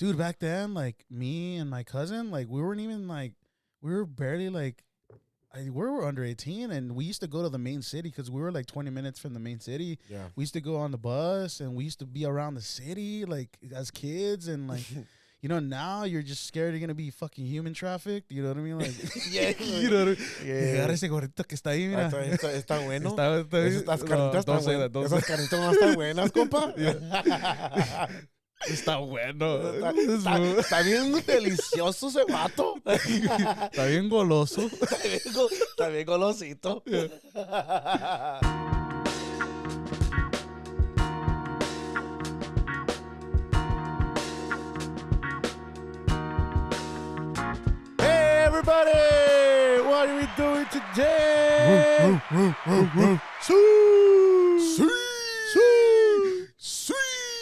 dude, back then, like me and my cousin, like we weren't even like we were barely like we were under 18, and we used to go to the main city because we were like 20 minutes from the main city. Yeah. We used to go on the bus, and we used to be around the city like as kids, and like. You know, now you're just scared you're gonna be fucking human trafficked. You know what I mean? Like, Yeah. you know what I mean? Yeah. Agarra ese gordito que está ahí, mira. Está bueno. Esas caritas don't están say that. buenas. Don't Esas say caritas no están buenas, compa. Está bueno. Está bien delicioso ese vato. Está bien goloso. Está bien golosito. Hey, everybody! What are we doing today?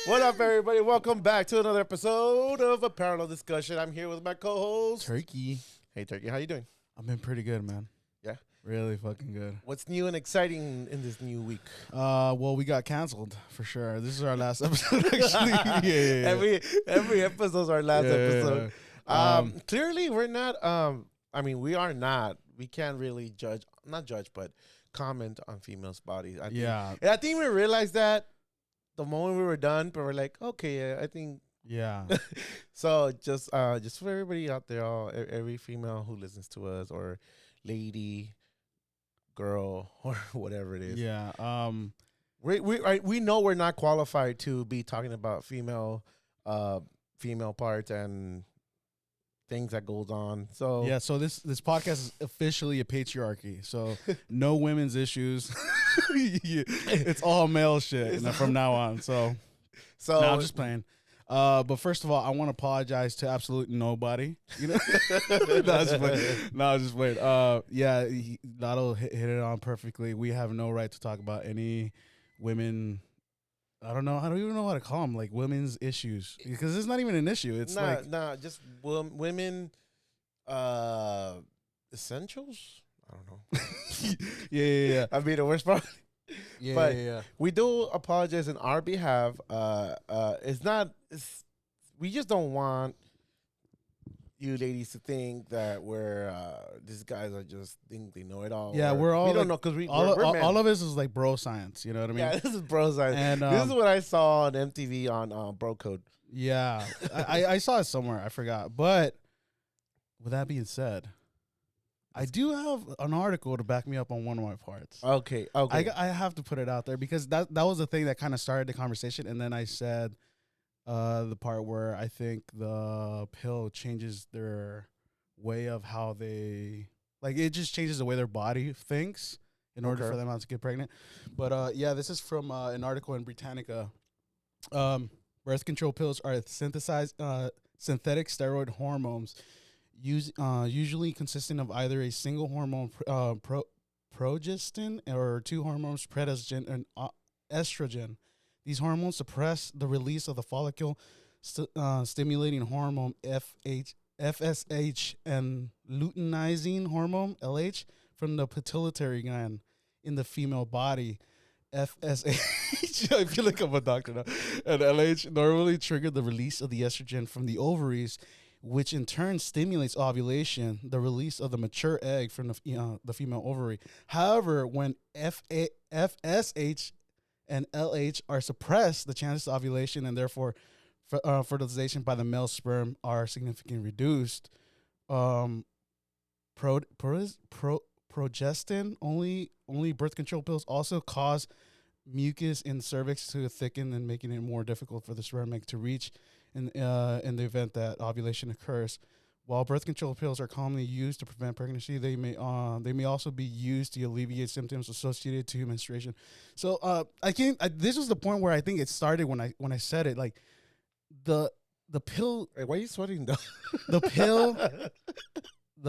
What up, everybody? Welcome back to another episode of A Parallel Discussion. I'm here with my co-host, Turkey. Hey, Turkey. How you doing? I've been pretty good, man. Yeah? Really fucking good. What's new and exciting in this new week? Well, we got canceled for sure. This is our last episode, actually. Yeah. Every episode's our last episode. Yeah. Clearly, we're not. We are not. We can't really not judge, but comment on females' bodies. I think we realized that the moment we were done, but we're like, okay, yeah, I think. Yeah. So just for everybody out there, every female who listens to us, or lady, girl, or whatever it is. Yeah. We know we're not qualified to be talking about female parts and things that goes on. So yeah, so this podcast is officially a patriarchy. So no women's issues. It's all male shit from now on. So no, I'm just playing. But first of all, I want to apologize to absolutely nobody. You know, just wait. Yeah, Lotto hit it on perfectly. We have no right to talk about any women. I don't even know how to call them, like women's issues, because it's not even an issue. It's just women essentials. I don't know. Yeah. I mean, the worst part. Yeah. We do apologize on our behalf. We just don't want you ladies to think that these guys are just think they know it all. Yeah, we don't know because we're men. All of this is like bro science. You know what I mean? Yeah, this is bro science. And this is what I saw on MTV on Bro Code. Yeah, I saw it somewhere. I forgot. But with that being said, I do have an article to back me up on one of my parts. Okay. I have to put it out there because that was the thing that kind of started the conversation, and then I said the part where I think the pill changes their way of how they it just changes the way their body thinks in order for them not to get pregnant. But yeah, this is from an article in Britannica. Birth control pills are synthesized synthetic steroid hormones. Usually consisting of either a single hormone, progestin, or two hormones, progesterone and estrogen. These hormones suppress the release of the follicle stimulating hormone FSH and luteinizing hormone LH from the pituitary gland in the female body. FSH, I feel like I'm a doctor now, and LH normally trigger the release of the estrogen from the ovaries, which in turn stimulates ovulation, the release of the mature egg from the female ovary. However, when FSH and LH are suppressed, the chances of ovulation and therefore fertilization by the male sperm are significantly reduced. Progestin only birth control pills also cause mucus in cervix to thicken and making it more difficult for the sperm egg to reach in the event that ovulation occurs. While birth control pills are commonly used to prevent pregnancy, they may also be used to alleviate symptoms associated to menstruation. So this was the point where I think it started when I said it, like the pill. Hey, why are you sweating though? The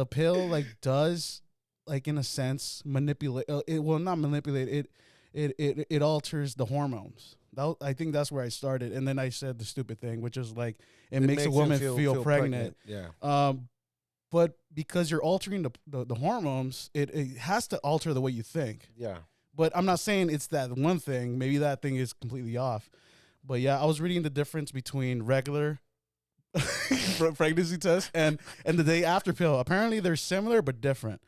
pill like does like in a sense manipulate. It will not manipulate it. It alters the hormones. I think that's where I started, and then I said the stupid thing, which is like it makes a woman feel pregnant. Yeah. But because you're altering the hormones, it has to alter the way you think. Yeah. But I'm not saying it's that one thing. Maybe that thing is completely off. But yeah, I was reading the difference between regular pregnancy test and the day after pill. Apparently, they're similar but different.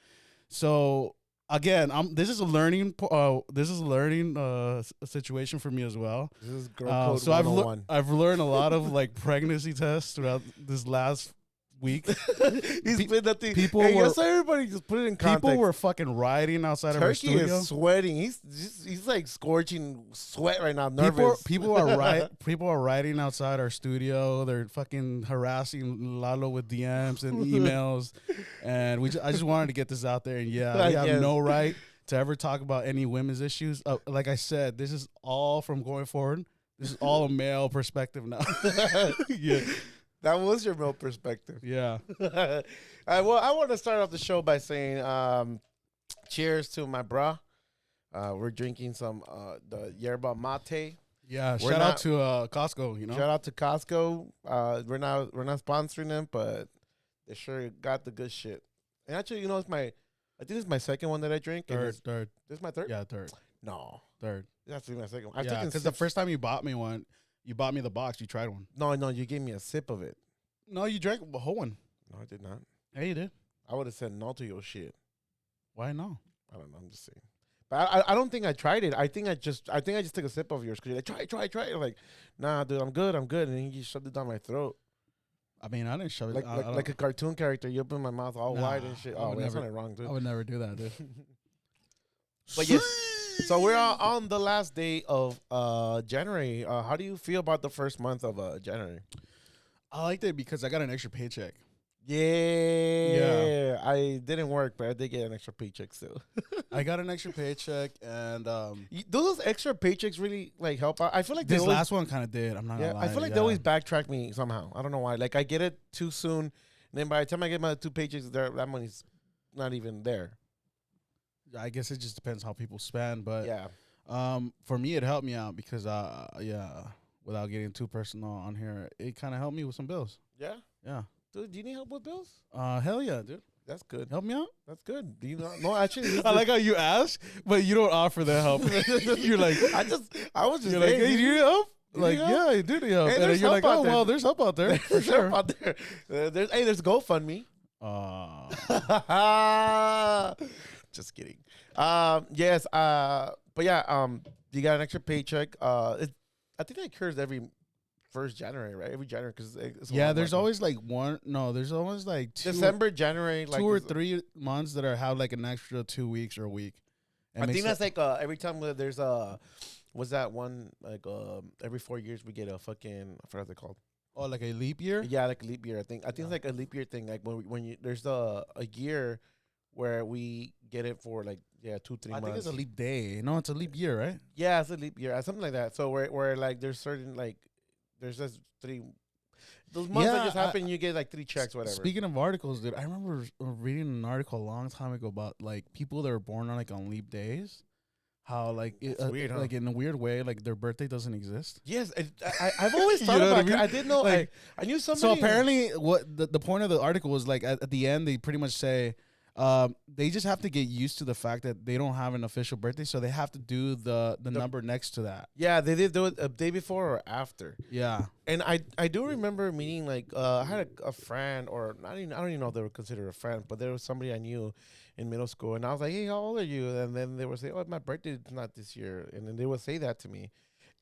So again, this is a learning situation for me as well. This is girl code so 101. I've learned a lot of like pregnancy tests throughout this last week. He's been at the people hey, were yes, everybody just put it in context. People were fucking rioting outside of our Turkey studio. is sweating. He's like scorching sweat right now. Nervous. People are rioting outside our studio. They're fucking harassing Lalo with DMs and emails, and I just wanted to get this out there. And yeah, we have no right to ever talk about any women's issues. Like I said, this is all from going forward. This is all a male perspective now. Yeah. That was your male perspective. Yeah. Well, I want to start off the show by saying cheers to my bra. We're drinking some the yerba mate. Yeah, shout out to Costco, you know. Shout out to Costco. We're not sponsoring them, but they sure got the good shit. And actually, you know, I think this is my second one that I drink. Third. This is my third? Yeah, third. No. Third. That's my second one. Yeah, because the first time you bought me one, you bought me the box. You tried one. No, you gave me a sip of it. No, you drank the whole one. No, I did not. Yeah, you did. I would have said no to your shit. Why no? I don't know. I'm just saying. But I don't think I tried it. I think I just took a sip of yours because you're like, try. I'm like, nah, dude, I'm good. And then you shoved it down my throat. I mean, I didn't shove it. Like a cartoon character. You open my mouth all wide and shit. Oh, that's not wrong, dude. I would never do that, dude. But yes. So we're on the last day of January. How do you feel about the first month of January? I liked it because I got an extra paycheck. Yeah. I didn't work, but I did get an extra paycheck still. I got an extra paycheck, and those extra paychecks really like help out. I feel like this last one kind of did. I'm not gonna lie. I feel like they always backtrack me somehow. I don't know why. Like I get it too soon, and then by the time I get my 2 paychecks, that money's not even there. I guess it just depends how people spend, but yeah. For me, it helped me out because without getting too personal on here, it kind of helped me with some bills. Yeah. Yeah. Dude, do you need help with bills? Hell yeah, dude. That's good. Help me out. That's good. Do you know? No, actually, I like how you ask, but you don't offer the help. You're like, I was just like, hey, do you need help? Like, yeah, I do need help. Hey, and you're like, oh, well, there's help out there for sure. Help out there. There's GoFundMe. Just kidding. Yes. But yeah. You got an extra paycheck. I think that occurs every 1st January, right? Every January, because there's always like there's always like December, January, like 2 or 3 months that have like an extra 2 weeks or a week. I think that's like every time there's what's that one like every 4 years we get a fucking I forgot what they're called. Oh, like a leap year? Yeah, like a leap year. I think it's like a leap year thing. Like when there's a year where we get it for like 2-3 months. I think it's a leap day. No, it's a leap year, right? Yeah, it's a leap year, something like that. So where like there's certain like there's just 3 those months that just happen. You get like 3 checks, whatever. Speaking of articles, dude, I remember reading an article a long time ago about like people that are born on like on leap days. How like weird, huh? Like in a weird way, like their birthday doesn't exist. Yes, I've always thought about it. I didn't know. Like, I knew somebody. So apparently, what the point of the article was like at the end, they pretty much say they just have to get used to the fact that they don't have an official birthday, so they have to do the number next to that. Yeah, they did do it a day before or after. Yeah, and I do remember meeting like I had a friend, or I don't even know if they were considered a friend, but there was somebody I knew in middle school, and I was like, hey, how old are you? And then they would say, oh, my birthday's not this year, and then they would say that to me,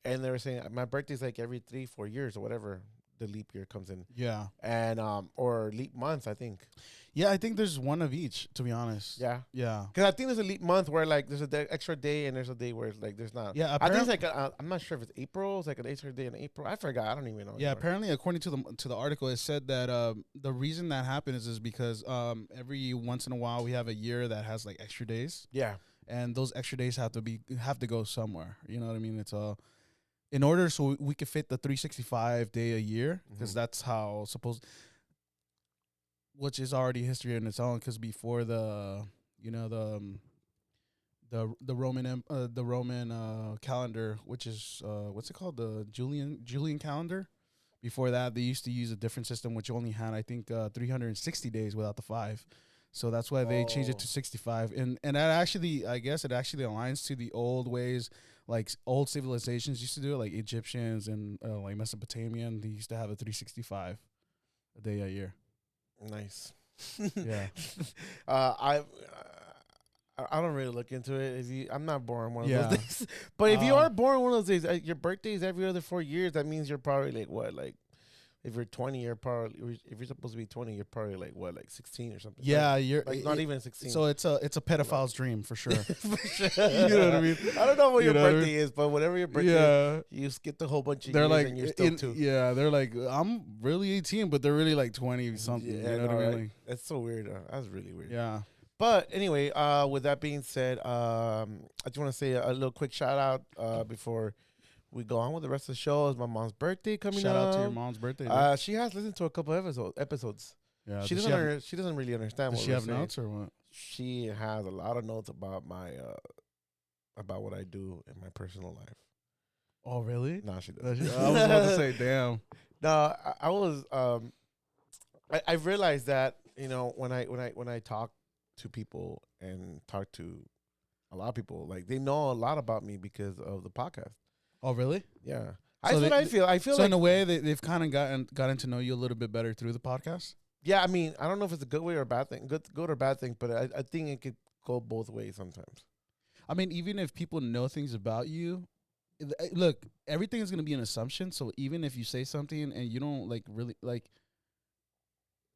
and they were saying my birthday's like every 3-4 years or whatever the leap year comes in. Yeah, and or leap months, I think. Yeah, I think there's one of each, to be honest. Yeah. Yeah. Because I think there's a leap month where, like, there's an extra day and there's a day where, it's like, there's not. Yeah, I think it's like, I'm not sure if it's April. It's like an extra day in April. I forgot. I don't even know. Yeah, apparently, according to the article, it said that the reason that happens is because every once in a while we have a year that has, like, extra days. Yeah. And those extra days have to go somewhere. You know what I mean? It's in order so we could fit the 365 day a year, because that's how which is already history in its own, because before the Roman calendar, which is what's it called, the Julian calendar. Before that, they used to use a different system, which only had, I think, 360 days without the 5. So that's why they changed it to 65. And that actually, I guess it actually aligns to the old ways, like old civilizations used to do it, like Egyptians and like Mesopotamian. They used to have a 365. a day a year. Nice. Yeah. I don't really look into it. I'm not born one of Yeah. those days. But if you are born one of those days, your birthday is every other 4 years. That means you're probably like what, like if you're 20, you're probably if you're supposed to be 20, you're probably like what, like 16 or something. Yeah, right? you're like not even 16. So it's a pedophile's dream for sure. For sure. You know what I mean? I don't know what your You know what I birthday mean? is, but whatever your birthday is, you skip a whole bunch of they're years like, and you're still 2. Yeah, they're like, I'm really 18, but they're really like 20 something. Yeah, you know what I mean? right? Like, That's so weird. That's really weird. yeah. But anyway, with that being said, I just want to say a little quick shout out before we go on with the rest of the show. It's my mom's birthday coming up. Shout out to your mom's birthday. She has listened to a couple episodes. Yeah. She doesn't really understand. Does she have notes or what? She has a lot of notes about my about what I do in my personal life. Oh, really? No, she doesn't. I was about to say, damn. No, I was. I realized that when I talk to people and talk to a lot of people, like they know a lot about me because of the podcast. Oh, really? Yeah. So That's what I feel. I feel so like in a way they've kind of gotten to know you a little bit better through the podcast. Yeah, I mean, I don't know if it's a good way or a bad thing, good or bad thing, but I think it could go both ways sometimes. I mean, even if people know things about you, look, everything is going to be an assumption. So even if you say something and you don't really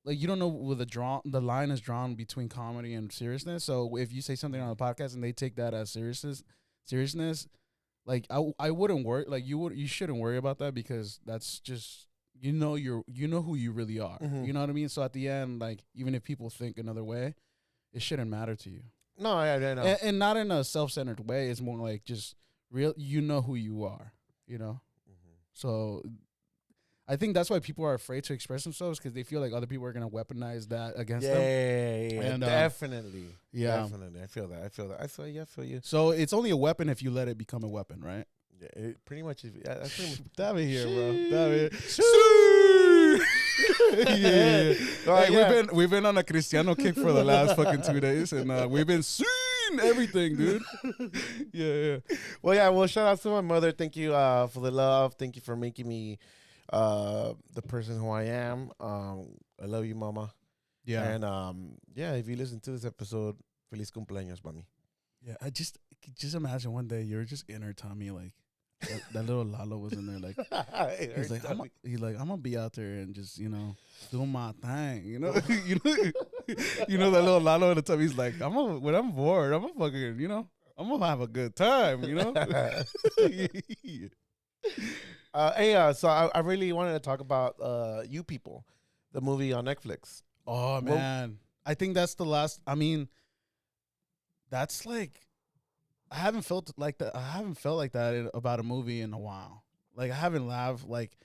you don't know where the line is drawn between comedy and seriousness. So if you say something on a podcast and they take that as seriousness, like I wouldn't worry. Like you shouldn't worry about that, because that's just you know who you really are. Mm-hmm. You know what I mean? So at the end, like even if people think another way, it shouldn't matter to you. No, I know, and not in a self-centered way. It's more like just real. You know who you are. You know. Mm-hmm. So I think that's why people are afraid to express themselves, because they feel like other people are going to weaponize that against them. Yeah, and, definitely. Yeah. Definitely. I feel that. I feel you. So it's only a weapon if you let it become a weapon, right? Yeah, it pretty much is. Yeah, that's pretty much. Damn it here, bro. Damn it. Yeah. Hey, we've been on a Cristiano kick for the last fucking 2 days, and we've been seeing everything, dude. Yeah. Well, yeah. Well, shout out to my mother. Thank you for the love. Thank you for making me the person who I am. I love you, mama. Yeah. And if you listen to this episode, feliz cumpleaños, mami. Yeah, I just imagine one day you're just in her tummy, like that little Lalo was in there, like he's like, I'm gonna be out there and just do my thing, you know that little Lalo in the tummy. He's like, when I'm bored, I'm gonna fucking, I'm gonna have a good time, So I really wanted to talk about You People, the movie on Netflix. Oh man, I think that's the last. I mean, that's like, I haven't felt like that. I haven't felt like that about a movie in a while. Like I haven't laughed like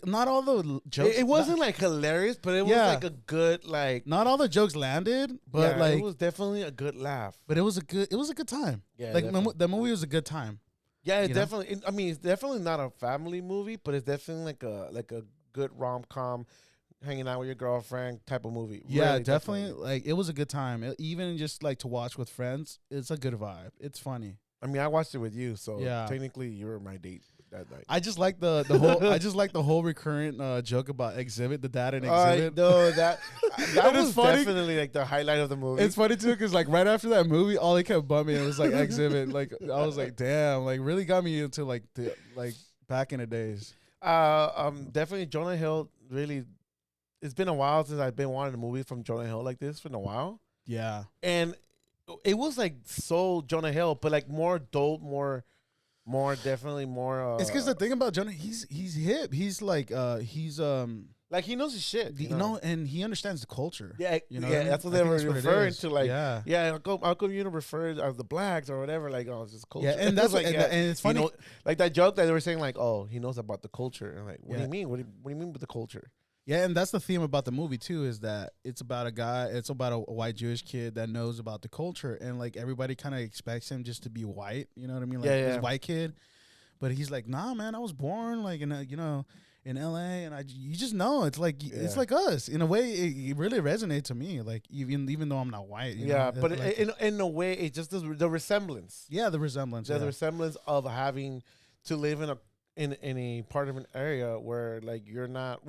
not all the jokes. It wasn't like hilarious, but it was like a good not all the jokes landed, but like it was definitely a good laugh. But it was a good time. Yeah, like the movie was a good time. Yeah, it definitely. I mean, it's definitely not a family movie, but it's definitely like a good rom-com, hanging out with your girlfriend type of movie. Yeah, really, definitely. Like it was a good time. Even just like to watch with friends, it's a good vibe. It's funny. I mean, I watched it with you, so technically you were my date that night. I just like the whole. I just like the whole recurrent joke about Exhibit, the dad and Exhibit. No, that was funny. Definitely like the highlight of the movie. It's funny too, because like right after that movie, all they kept bumming it was like Exhibit. Like I was like, damn, like really got me into like back in the days. Definitely Jonah Hill. Really, it's been a while since I've been wanting a movie from Jonah Hill like this. It's been a while. Yeah, and it was like so Jonah Hill, but like more adult, more definitely more. It's because the thing about Jonah, he's hip. He's like like he knows his shit, and he understands the culture. Yeah, that's what they were referring to. Like, how come you don't refer as the blacks or whatever? Like, oh, it's just culture. Yeah, and that's like, and it's funny, like that joke that they were saying, like, oh, he knows about the culture, and like, what do you mean? What do you mean with the culture? Yeah, and that's the theme about the movie too, is that it's about a white Jewish kid that knows about the culture, and like everybody kind of expects him just to be white, you know what I mean? Like this white kid, but he's like, nah, man, I was born like in LA, and you just know it's like it's like us in a way. It really resonates to me, like even though I'm not white. You know? But like, in a way, it just the resemblance. Yeah, the resemblance. The resemblance of having to live in a part of an area where like you're not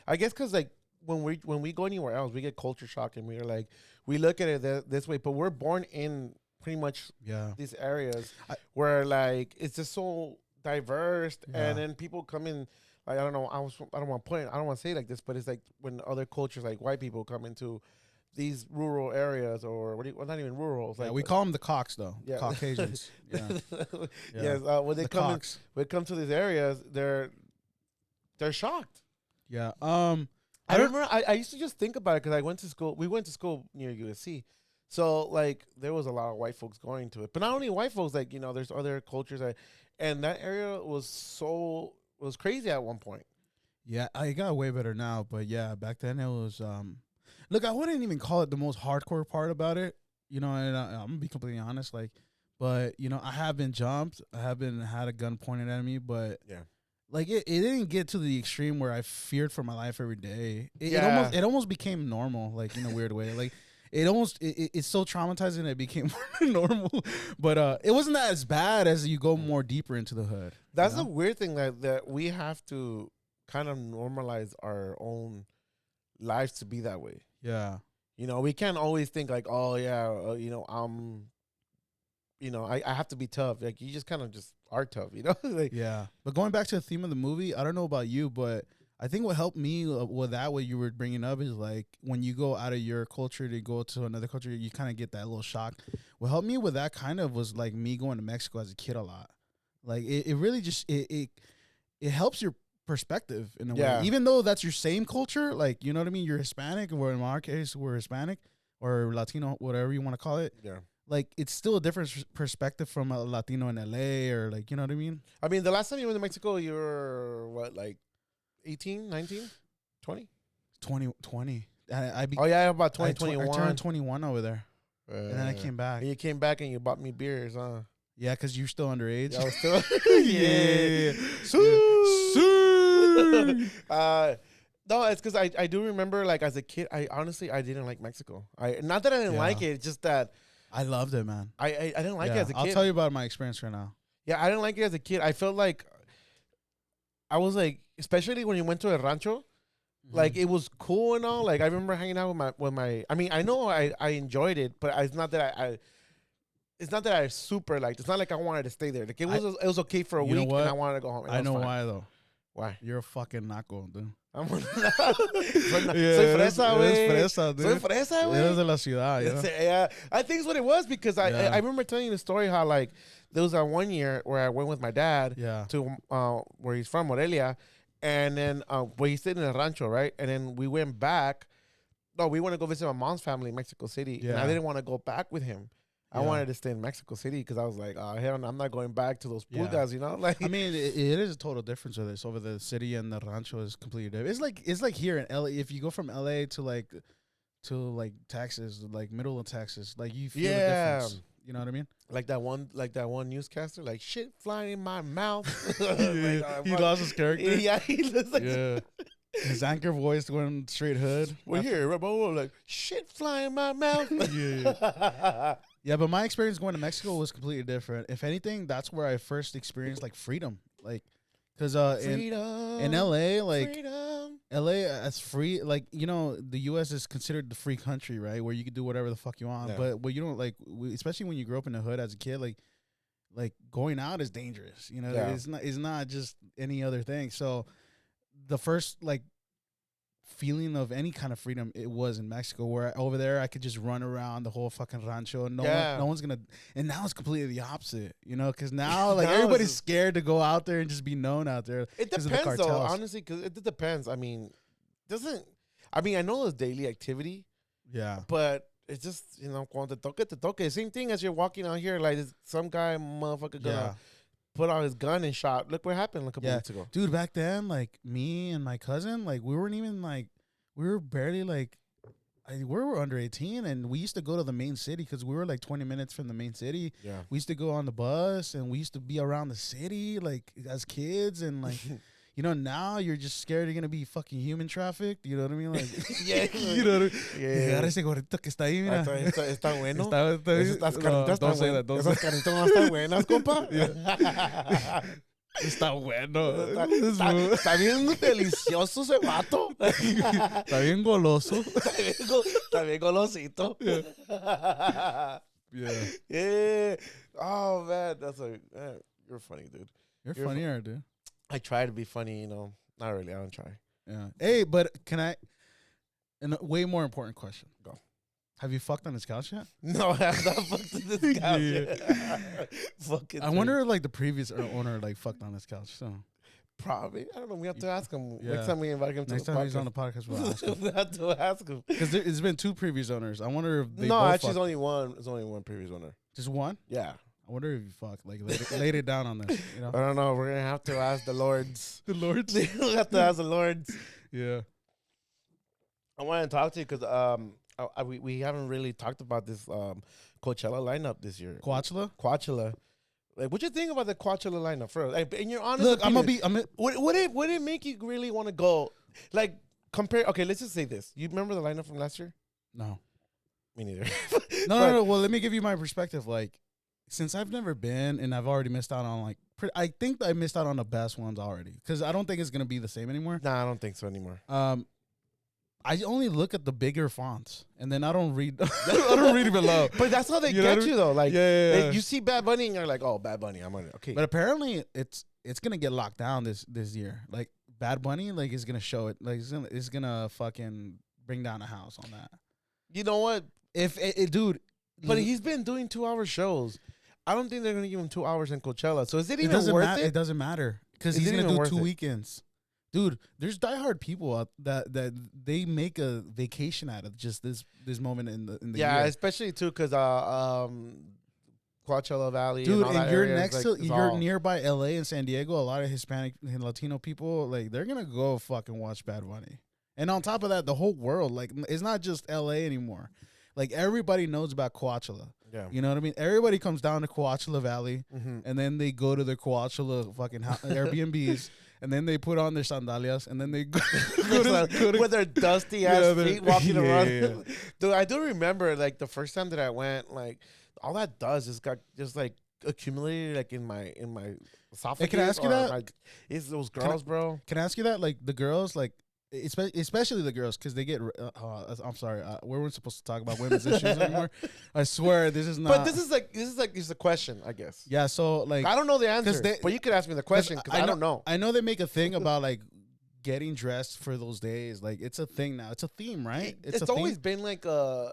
I guess because like when we go anywhere else, we get culture shock, and we're like, we look at it this way, but we're born in pretty much these areas where like it's just so diverse, and then people come in. Like, I don't know. I don't want to say it like this, but it's like when other cultures, like white people, come into these rural areas, or well, not even rural. Like, we call them the Cox, though. Yeah. Caucasians. Yes. When they come to these areas, they're shocked. Yeah. I remember I used to just think about it because I went to school. We went to school near USC, so like there was a lot of white folks going to it, but not only white folks. Like, there's other cultures and that area was crazy at one point. Yeah, it got way better now, but yeah, back then it was. Look, I wouldn't even call it the most hardcore part about it, and I'm gonna be completely honest, like, but I have been jumped, I have been had a gun pointed at me, but like it didn't get to the extreme where I feared for my life every day. It almost became normal, like in a weird way, like. It's so traumatizing that it became normal, but it wasn't as bad as you go more deeper into the hood. That's the weird thing that we have to kind of normalize our own lives to be that way. Yeah, we can't always think like, oh yeah, I have to be tough. Like, you just kind of just are tough, like, yeah. But going back to the theme of the movie, I don't know about you, but I think what helped me with that, what you were bringing up, is like when you go out of your culture to go to another culture, you kind of get that little shock. What helped me with that kind of was like me going to Mexico as a kid a lot. Like it really just it helps your perspective in a way. Even though that's your same culture, like, you know what I mean? You're Hispanic, or in our case, we're Hispanic or Latino, whatever you want to call it. Yeah. Like, it's still a different perspective from a Latino in LA, or like, you know what I mean? I mean, the last time you went to Mexico, you were what, like 18, 19, 20? 20. About 2021. I turned 21 over there. And then I came back. And you came back and you bought me beers, huh? Yeah, because you're still underage. Yeah, I was still. Yeah. No, it's because I do remember, like, as a kid, I didn't like Mexico. Not that I didn't like it, it's just that I loved it, man. I didn't like it as a kid. I'll tell you about my experience right now. Yeah, I didn't like it as a kid. I felt like I was like, especially when you went to a rancho, like, it was cool and all. Like, I remember hanging out with my. I mean, I know I enjoyed it, but it's not that it's not that I super liked. It's not like I wanted to stay there. Like, it was okay for a week, and I wanted to go home. I know why though. Why? You're a fucking naco, dude. Soy fresa, güey. Soy fresa, güey. Eres de la ciudad, yeah. I think it's what it was, because I remember telling you the story how, like, there was that one year where I went with my dad to where he's from, Morelia, and then where he stayed in a rancho, right? And then we went back. No, we want to go visit my mom's family in Mexico City, and I didn't want to go back with him. I wanted to stay in Mexico City because I was like, oh, hell no, I'm not going back to those pulgas, Like, I mean, it is a total difference with this. Over the city and the rancho is completely different. It's like here in LA. If you go from LA to like Texas, like middle of Texas, like you feel the difference. You know what I mean? Like that one newscaster, like, shit flying in my mouth. He lost his character. Yeah, he looks like his anchor voice going straight hood. We're here, like, shit flying in my mouth. Yeah, but my experience going to Mexico was completely different. If anything, that's where I first experienced like freedom, like, because in LA, like freedom. LA as free, like, the U.S. is considered the free country, right, where you can do whatever the fuck you want. Yeah. But you don't, like, especially when you grow up in the hood as a kid, like going out is dangerous. It's not just any other thing. So the first like feeling of any kind of freedom, it was in Mexico, where over there I could just run around the whole fucking rancho, and no one's gonna. And now it's completely the opposite, because now like everybody's scared to go out there and just be known out there. It depends, though, honestly, because it depends. I mean, I know there's daily activity, but it's just, cuando te toque. Same thing as you're walking out here, like, some guy motherfucker gonna put out his gun and shot. Look what happened a couple weeks ago. Dude, back then, like, me and my cousin, like, we weren't even, like, we were barely, like, we were under 18, and we used to go to the main city because we were, like, 20 minutes from the main city. Yeah. We used to go on the bus, and we used to be around the city, like, as kids, and, like... now you're just scared you're going to be fucking human trafficked. You know what I mean? Like, you know what I mean? Agarra ese gorrito que está ahí, mira. Está bueno. Esas caritas no están buenas, compa. Está bueno. Está bien delicioso ese vato. Está bien goloso. Está bien golosito. Yeah. Yeah. Oh man, you're funny, dude. You're funnier, dude. I try to be funny, you know. Not really. I don't try. Yeah. Hey, but can I? And a way more important question. Go. Have you fucked on his couch yet? No, I have not fucked on this couch. Yeah. Fucking. I wonder if like the previous owner like fucked on his couch. So probably. I don't know. We have to ask him Yeah. next time we invite him. Next time he's on the podcast, we'll ask him. We have to ask him Because it's been 2 previous owners. I wonder if they no, both actually, fucked. it's only one. It's only one previous owner. Just one. Yeah. I wonder if you fucked. Like laid it down on this. You know. I don't know. We're gonna have to ask the lords. The Lords. We'll have to ask the lords. Yeah. I want to talk to you because we haven't really talked about this Coachella lineup this year. Coachella. Like, what you think about the Coachella lineup? First, like, in your honest opinion, would it make you really want to go? Like, compare. Okay, let's just say this. You remember the lineup from last year? No. Me neither. No. Well, let me give you my perspective. Like, since I've never been and I've already missed out on I think I missed out on the best ones already because I don't think it's gonna be the same anymore. Nah, I don't think so anymore. I only look at the bigger fonts and then I don't read. I don't read below. But that's how they get you though. Like, yeah. You see Bad Bunny and you're like, oh, Bad Bunny, I'm on it. Okay. But apparently it's gonna get locked down this year. Like Bad Bunny, like is gonna show it. Like it's gonna fucking bring down a house on that. You know what? If dude, but he's been doing 2-hour shows. I don't think they're gonna give him 2 hours in Coachella. So is it even worth it? It doesn't matter because he's gonna do 2 weekends. Dude, there's diehard people out that they make a vacation out of just this moment in the year. Especially too because Coachella Valley. Dude, and you're next to you're nearby LA and San Diego. A lot of Hispanic and Latino people like they're gonna go fucking watch Bad Bunny. And on top of that, the whole world, like it's not just LA anymore. Like everybody knows about Coachella. Yeah. You know what I mean? Everybody comes down to Coachella Valley and then they go to their Coachella fucking Airbnbs. And then they put on their sandalias, and then they go with their dusty ass feet walking around. Yeah. Dude, I do remember like the first time that I went, like all that does is got just like accumulated like in my esophagus. Hey, can I ask you that? It's those girls, bro. Can I ask you that? Like the girls, like especially the girls, because they get. I'm sorry, we weren't supposed to talk about women's issues anymore. I swear, this is not. But this is a question, I guess. Yeah. So like, I don't know the answer, but you could ask me the question because I don't know. I know they make a thing about like getting dressed for those days. Like it's a thing now. It's a theme, right? It's always been like I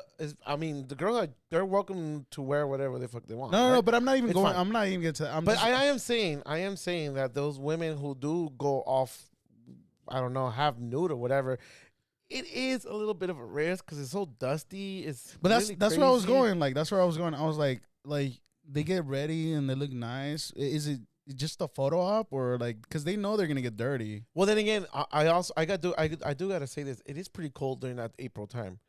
mean, the girls they're welcome to wear whatever the fuck they want. No, but I'm not even going. I'm not even going to. But I am saying that those women who do go off, I don't know, have nude or whatever, it is a little bit of a risk because it's so dusty. But that's where I was going. Like that's where I was going. I was like they get ready and they look nice. Is it just a photo op or like because they know they're gonna get dirty? Well, then again, I do gotta say this. It is pretty cold during that April time.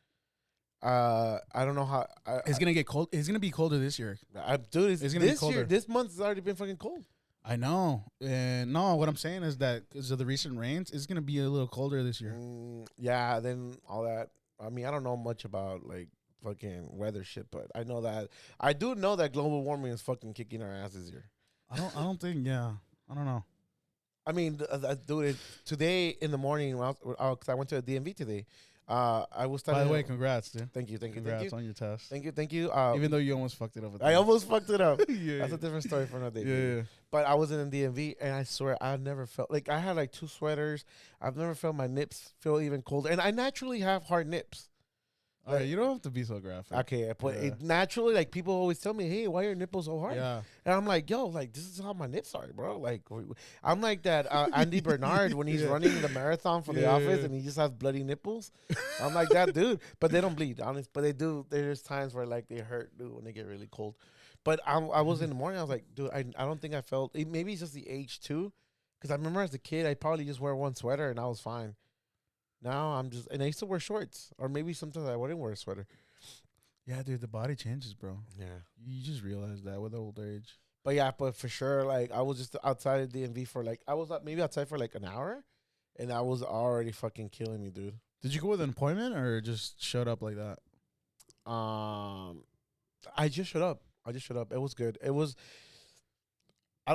I don't know how it's gonna get cold. It's gonna be colder this year. Dude, it's gonna be colder. This month has already been fucking cold. I know. And no, what I'm saying is that because of the recent rains, it's going to be a little colder this year. Yeah, then all that. I mean, I don't know much about like fucking weather shit, but I do know that global warming is fucking kicking our ass this year. I don't think, yeah. I don't know. I mean, dude, today in the morning, because I went to a DMV today, I was studying. By the way, congrats, dude. Thank you. Congrats on your test. Thank you. Even though you almost fucked it up. I almost fucked it up. Yeah. That's a different story for another day. Yeah. But I was in the DMV, and I swear I've never felt like I had like 2 sweaters. I've never felt my nips feel even colder, and I naturally have hard nips. All right, you don't have to be so graphic. Okay, but it naturally, like people always tell me, "Hey, why are your nipples so hard?" Yeah, and I'm like, "Yo, like this is how my nips are, bro." Like, I'm like that Andy Bernard when he's running the marathon for the office and he just has bloody nipples. I'm like that dude, but they don't bleed, honest. But they do. There's times where like they hurt, dude, when they get really cold. But I was in the morning. I was like, dude, I don't think I felt. Maybe it's just the age too, because I remember as a kid, I probably just wear one sweater and I was fine. Now I'm just, and I used to wear shorts, or maybe sometimes I wouldn't wear a sweater. Yeah, dude, the body changes, bro. Yeah, you just realize that with old age. But yeah, but for sure, like I was just outside of DMV for like I was maybe outside for like an hour, and I was already fucking killing me, dude. Did you go with an appointment or just showed up like that? I just showed up. It was good. It was.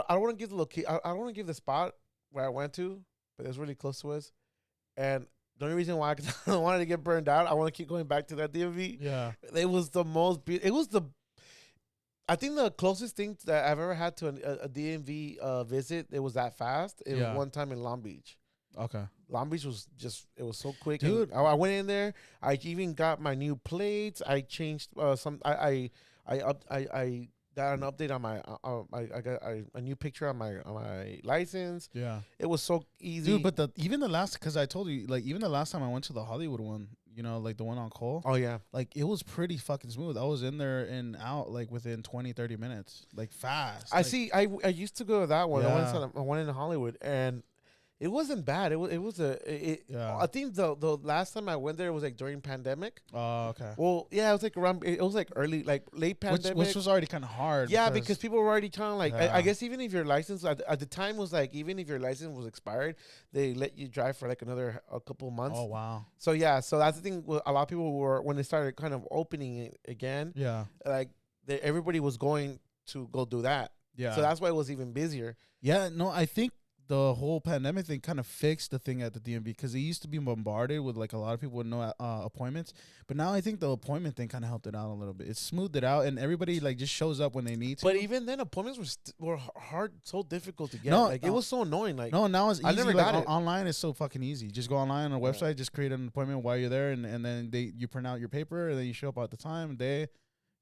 I don't want to give the location. I don't want to give the spot where I went to, but it's really close to us. And the only reason why I don't wanted to get burned out, I want to keep going back to that DMV. Yeah. It was the most. It was the. I think the closest thing that I've ever had to a DMV visit, it was that fast. It was one time in Long Beach. Okay. Long Beach was just, it was so quick. Dude. I went in there. I even got my new plates. I changed I got an update on my, I got a new picture on my license. Yeah. It was so easy. Dude, but even the last, because I told you, like, even the last time I went to the Hollywood one, you know, like the one on Cole. Oh, yeah. Like, it was pretty fucking smooth. I was in there and out, like, within 20, 30 minutes. Like, fast. I see. I used to go to that one. Yeah. I went in Hollywood, and it wasn't bad. I think the last time I went there was like during pandemic. Oh, okay. Well, yeah, it was like around. It was like early, like late pandemic, which was already kind of hard. Yeah, because people were already trying to like. Yeah. I guess even if your license at the time was like, even if your license was expired, they let you drive for like a couple months. Oh wow. So yeah, so that's the thing. A lot of people were, when they started kind of opening it again. Yeah. Like everybody was going to go do that. Yeah. So that's why it was even busier. Yeah. No, I think the whole pandemic thing kind of fixed the thing at the DMV, because it used to be bombarded with like a lot of people with no appointments, but now I think the appointment thing kind of helped it out a little bit. It smoothed it out, and everybody like just shows up when they need to. But even then, appointments were hard, so difficult to get. No, like it was so annoying. Like no, now it's easy. I never like, got it. Online is so fucking easy. Just go online on a website, just create an appointment while you're there, and then you print out your paper, and then you show up at the time. They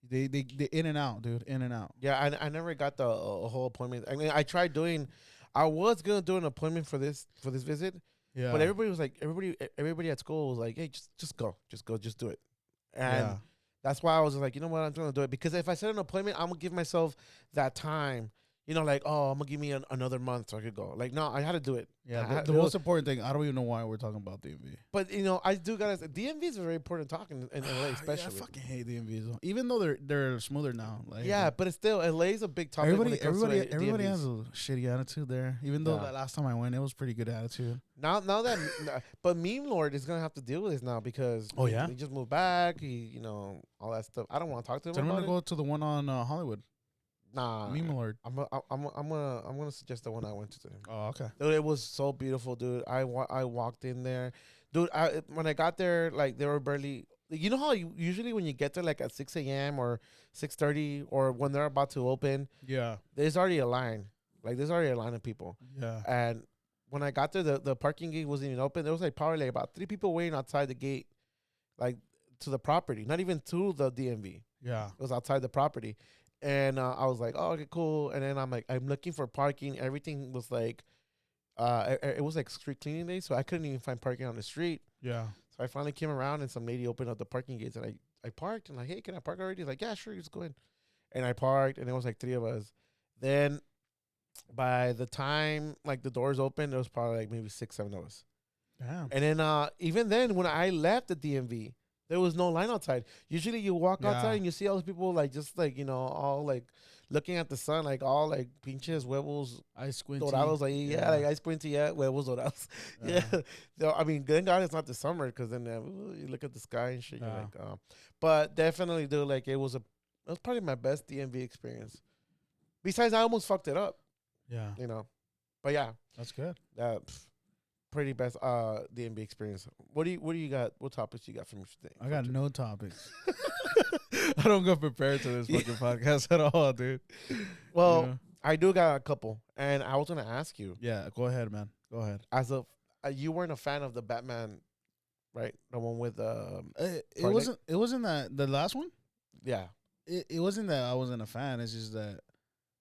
in and out, dude, in and out. Yeah, I never got the whole appointment. I mean, I tried doing. I was gonna do an appointment for this visit, but everybody was like, everybody at school was like, hey, just go, just do it, and that's why I was like, you know what, I'm gonna do it, because if I set an appointment, I'm gonna give myself that time. You know, like, oh, I'm gonna give me another month so I could go. Like, no, I had to do it. Yeah, the most important thing. I don't even know why we're talking about DMV. But you know, I do gotta say, DMV is a very important talk in LA, especially. I fucking hate DMVs, even though they're smoother now. Like, yeah, but it's still LA is a big topic. Everybody has a shitty attitude there. Even though that last time I went, it was pretty good attitude. Now that, but Meme Lord is gonna have to deal with this now, because he just moved back. He, all that stuff. I don't want to talk to him. So I'm gonna go to the one on Hollywood. Nah, Meme Lord. I'm gonna suggest the one I went to. Oh, okay. Dude, it was so beautiful, dude. I walked in there, dude. When I got there, like they were barely. You know how usually when you get there like at 6 a.m. or 6:30 or when they're about to open, there's already a line. Like there's already a line of people. Yeah. And when I got there, the parking gate wasn't even open. There was like probably like about 3 people waiting outside the gate, like to the property, not even to the DMV. Yeah. It was outside the property. And I was like, oh, okay, cool. And then I'm like, I'm looking for parking. Everything was like, it was like street cleaning day, so I couldn't even find parking on the street. Yeah. So I finally came around, and some lady opened up the parking gates, and I parked, and like, hey, can I park already? He's like, yeah, sure, just go in. And I parked, and it was like 3 of us. Then by the time like the doors opened, there was probably like maybe 6, 7 of us. Damn. And then even then, when I left the DMV, there was no line outside. Usually you walk outside and you see all those people like just like, all like looking at the sun, like all like pinches huevos. Ice squinty. Dorados, like, like ice squinty, huevos dorados. Yeah. So, I mean, thank God it's not the summer, because then you look at the sky and shit. You're like, but definitely, dude, like it was probably my best DMV experience. Besides, I almost fucked it up. Yeah. But yeah. That's good. Pretty best DMV experience. What do you got? What topics you got from your thing? I got no topics. I don't go prepared to this fucking podcast at all, dude. Well, I do got a couple, and I was gonna ask you. Yeah, go ahead, man. Go ahead. As of you weren't a fan of the Batman, right? The one with it wasn't that the last one. Yeah. It wasn't that I wasn't a fan. It's just that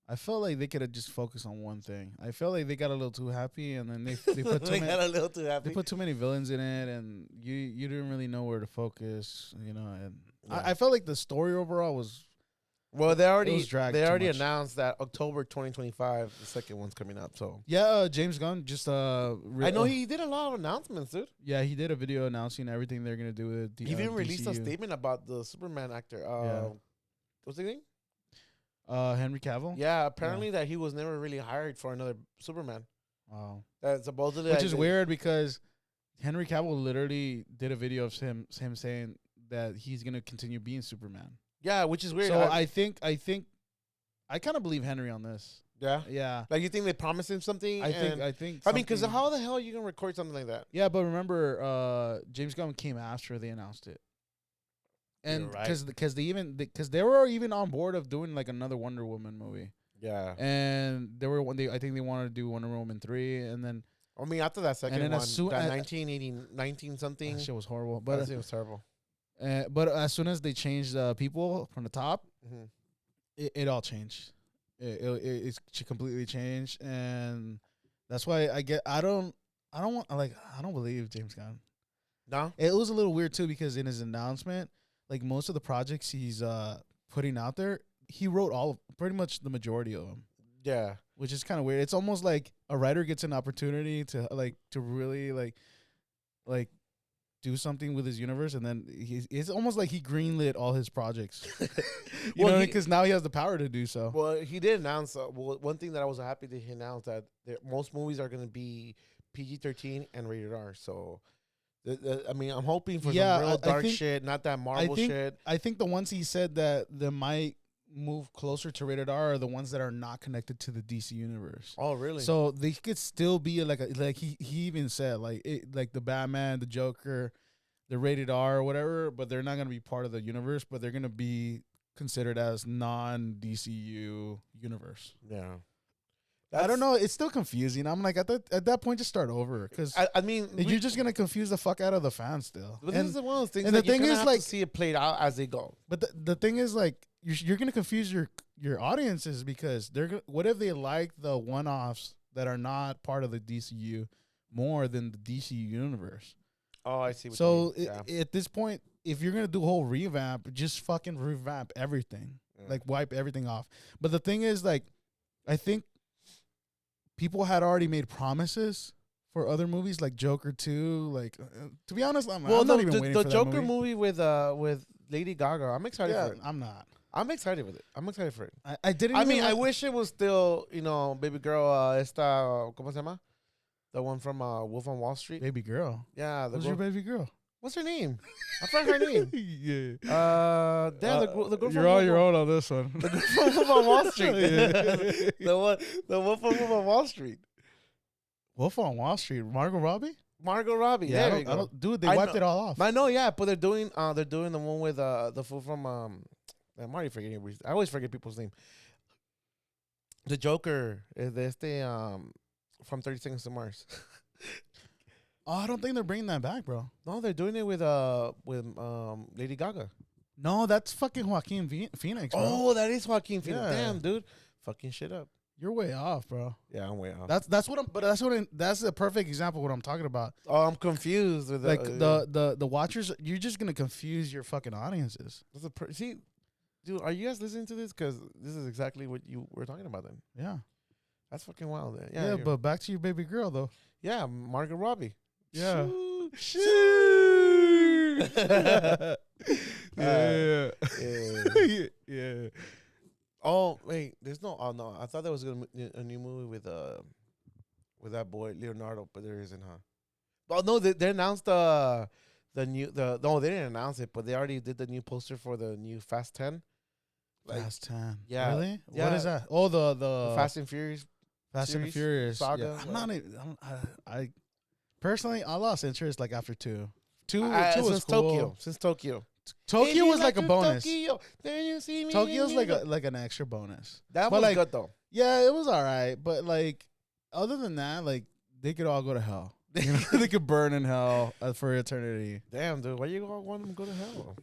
I felt like they could have just focused on one thing. I felt like they got a little too happy, and then they put too They put too many villains in it, and you didn't really know where to focus, And I felt like the story overall was. Well, they already announced that October 2025, the second one's coming out. So James Gunn just I know he did a lot of announcements, dude. Yeah, he did a video announcing everything they're gonna do with. He even released a statement about the Superman actor. What's his name? Henry Cavill. Yeah, apparently that he was never really hired for another Superman. Wow. That supposedly, which is weird, because Henry Cavill literally did a video of him saying that he's gonna continue being Superman. Yeah, which is weird. So I think I kind of believe Henry on this. Yeah. Yeah. Like you think they promised him something? I think. I mean, because how the hell are you gonna record something like that? Yeah, but remember, James Gunn came after they announced it, and because they were even on board of doing like another Wonder Woman movie. Yeah. And I think they wanted to do Wonder Woman 3, and then. I mean, after that second one, that 19 something, that shit was horrible. But it was terrible. But as soon as they changed people from the top, mm-hmm. it all changed. It's completely changed, and that's why I don't believe James Gunn. No, it was a little weird too because in his announcement, like most of the projects he's putting out there, he wrote pretty much the majority of them. Yeah, which is kind of weird. It's almost like a writer gets an opportunity to really do something with his universe, and then it's almost like he greenlit all his projects. you know, because now he has the power to do so. Well, he did announce. One thing that I was happy that he announced that most movies are going to be PG-13 and rated R. So, I mean, I'm hoping for some real dark shit, not that Marvel shit. I think the ones he said that they might move closer to rated R are the ones that are not connected to the DC universe. Oh, really? So they could still be like he even said like the Batman, the Joker, the rated R or whatever, but they're not gonna be part of the universe, but they're gonna be considered as non-DCU universe. Yeah. I don't know. It's still confusing. I'm like, at that point, just start over. Because I mean, you're just gonna confuse the fuck out of the fans still. But this is one of those things. And the thing is, like, to see it played out as they go. But the thing is, like, you're gonna confuse your audiences because what if they like the one-offs that are not part of the DCU more than the DC universe? Oh, I see. What so at this point, if you're gonna do a whole revamp, just fucking revamp everything, like wipe everything off. But the thing is, like, I think people had already made promises for other movies like Joker 2. Like, to be honest, I'm not even waiting for the that Joker movie with Lady Gaga. I'm excited for it. I'm not. I'm excited with it. I'm excited for it. I didn't. I mean, I wish it was still, baby girl. Esta, ¿cómo se llama? The one from Wolf on Wall Street. Baby girl. Yeah. Who's your baby girl? What's her name? I forgot her name. Yeah. Damn, the girl you're on your own on this one. The girl from Wolf on Wall Street. The one from Wolf on Wall Street. Wolf on Wall Street. Margot Robbie. Yeah, there you go. Dude, they wiped it all off. I know, yeah, but they're doing the one with the fool from I'm already forgetting. I always forget people's name. The Joker is from 30 Seconds to Mars. Oh, I don't think they're bringing that back, bro. No, they're doing it with Lady Gaga. No, that's fucking Joaquin Phoenix, bro. Oh, that is Joaquin Phoenix. Yeah. Damn, dude, fucking shit up. You're way off, bro. Yeah, I'm way off. That's a perfect example of what I'm talking about. Oh, I'm confused with like the watchers. You're just gonna confuse your fucking audiences. See, dude, are you guys listening to this? Because this is exactly what you were talking about. Then, yeah, that's fucking wild. Then. Yeah, but back to your baby girl though. Yeah, Margot Robbie. Yeah. Shoot. Yeah. Yeah. Oh wait, there's no. Oh no, I thought there was a new movie with that boy Leonardo, but there isn't, huh? Well, no, they announced no, they didn't announce it, but they already did the new poster for the new Fast 10. Fast 10. Yeah. Really? Yeah. What is that? Oh, the Fast and Furious. Fast and Furious saga. Yeah. I'm not even. I personally, I lost interest like after 2. 2 was cool. Since Tokyo. Tokyo was like a bonus. Tokyo, then you see me. Tokyo's like an extra bonus. That was like, good though. Yeah, it was all right, but like other than that, like they could all go to hell. You know? They could burn in hell for eternity. Damn, dude, why you want them to go to hell?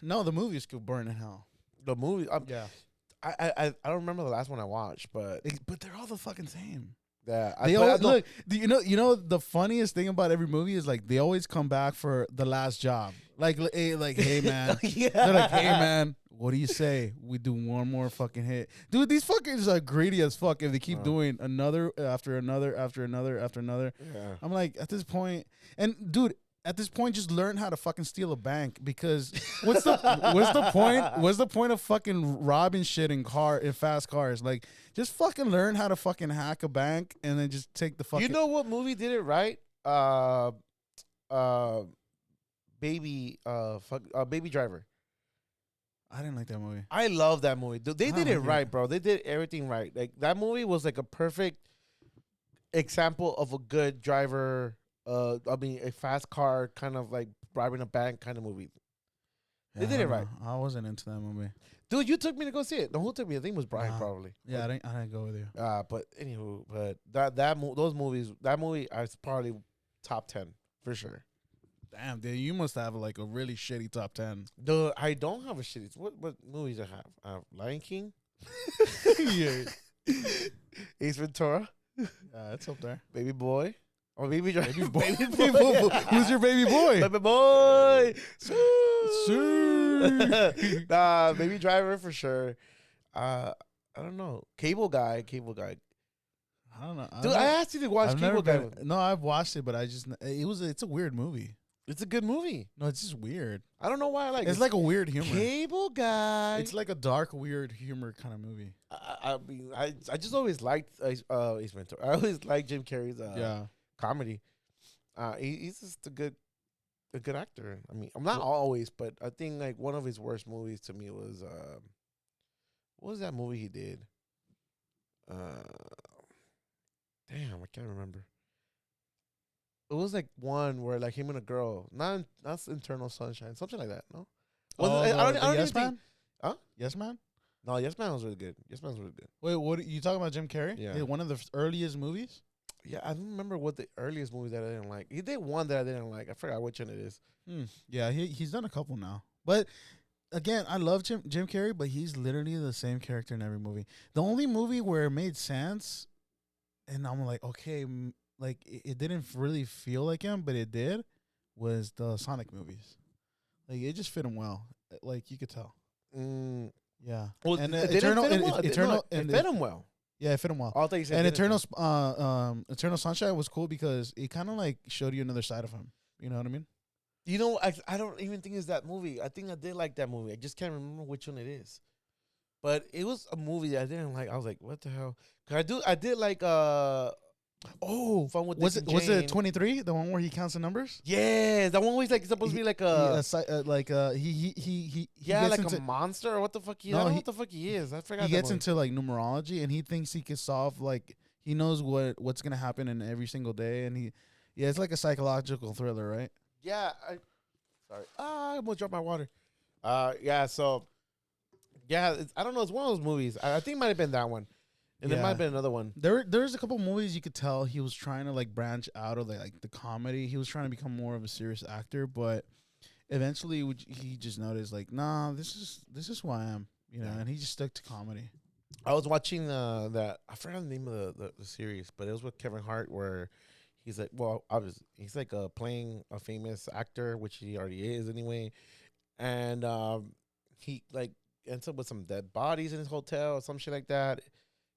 No, the movies could burn in hell. The movie, yeah. I don't remember the last one I watched, but they're all the fucking same. Yeah, look. You know the funniest thing about every movie is like they always come back for the last job. Like hey man, yeah. They're like, hey man, what do you say? We do one more fucking hit, dude. These fuckers are greedy as fuck. If they keep doing another after another after another after another, yeah. I'm like at this point, and dude. At this point, just learn how to fucking steal a bank because what's the point? What's the point of fucking robbing shit in fast cars? Like, just fucking learn how to fucking hack a bank and then just take the fucking. You know what movie did it right? Baby Driver. I didn't like that movie. I love that movie. They did it right, bro. They did everything right. Like that movie was like a perfect example of a good driver. A fast car kind of like robbing a bank kind of movie. They did it right. I wasn't into that movie. Dude, you took me to go see it. No, who took me? I think it was Brian, probably. Yeah, I didn't go with you. But anywho, those movies, that movie is probably top 10 for sure. Damn, dude, you must have like a really shitty top 10. Dude, I don't have a shitty. What movies I have? I have Lion King. Yeah. Ace Ventura. It's up there. Baby Boy. Or Baby Driver. Baby boy. Who's your baby boy? Baby Boy. Nah, Baby Driver for sure. I don't know. Cable Guy. I don't know. Dude, I asked you to watch Cable Guy. No, I've watched it, but it's a weird movie. It's a good movie. No, it's just weird. I don't know why I like it. It's like a weird humor. Cable Guy. It's like a dark, weird humor kind of movie. I mean, I just always liked Ace Ventura. I always liked Jim Carrey's comedy. He's just a good actor. I mean, I'm not always, but I think like one of his worst movies to me was what was that movie he did? Damn, I can't remember. It was like one where like him and a girl, not Internal Sunshine, something like that. No, I don't Yes Man. Think, huh? Yes Man. No, Yes Man was really good. Yes Man was really good. Wait, what are you talking about? Jim Carrey? Yeah, one of the earliest movies. Yeah, I don't remember what the earliest movie that I didn't like. He did one that I didn't like. I forgot which one it is. Yeah, he's done a couple now. But again, I love Jim Carrey, but he's literally the same character in every movie. The only movie where it made sense, and I'm like, okay, like it didn't really feel like him, but it did, was the Sonic movies. Like it just fit him well. Like you could tell. Yeah. Well, and it fit him well. Yeah, it fit him well. I'll you said and Eternal Sunshine was cool because it kind of like showed you another side of him. You know what I mean? You know, I don't even think it's that movie. I think I did like that movie. I just can't remember which one it is. But it was a movie that I didn't like. I was like, what the hell? Cause I did like Fun with was it 23? The one where he counts the numbers? Yeah, that one was like supposed to be like he like a monster or what the fuck he? I don't know what the fuck he is. I forgot. He gets into like numerology and he thinks he can solve like he knows what's gonna happen in every single day and it's like a psychological thriller, right? Yeah. Sorry. I almost dropped my water. Yeah. So yeah, I don't know. It's one of those movies. I think it might have been that one. And there might have been another one. There's a couple movies you could tell he was trying to like branch out of the comedy. He was trying to become more of a serious actor, but eventually he just noticed like, nah, this is who I am, you know, and he just stuck to comedy. I was watching that I forgot the name of the series, but it was with Kevin Hart where he's like, well, obviously he's like playing a famous actor, which he already is anyway, and he like ends up with some dead bodies in his hotel or some shit like that.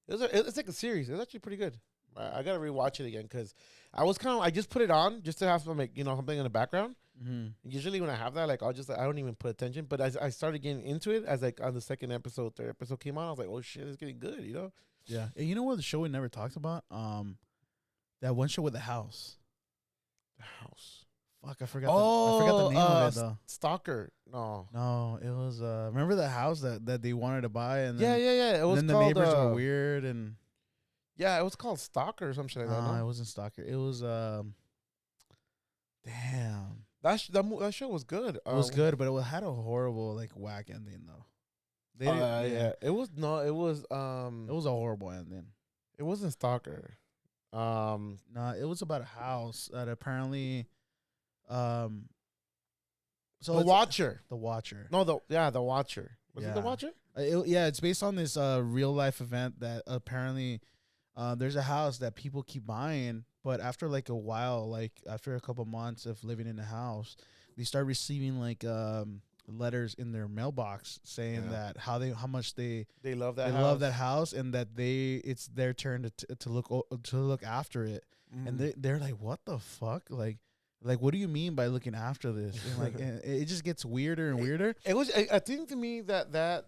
It's like a series. It's actually pretty good. I gotta rewatch it again because I just put it on just to have some like something in the background. Mm-hmm. Usually when I have that, like I don't even put attention. But as I started getting into it, as like on the third episode came on, I was like, oh shit, it's getting good, you know. Yeah, and you know what the show we never talked about? That one show with the house. The house. Fuck, I forgot the name of it though. Stalker. No, it was remember the house that they wanted to buy and then, yeah. It was and then called, the neighbors were weird and it was called Stalker or something like that. No, it wasn't Stalker. It was damn. That show was good. It was good, but it had a horrible like whack ending though. It was a horrible ending. It wasn't Stalker. No, it was about a house that apparently so The Watcher. The Watcher. No, The Watcher. Was it The Watcher? It's based on this real life event that apparently there's a house that people keep buying, but after like a while, like after a couple months of living in the house, they start receiving like letters in their mailbox saying that how much they love that house and that it's their turn to look after it, and they're like, what the fuck, like, what do you mean by looking after this? And like, and it just gets weirder and weirder. It was. I think to me that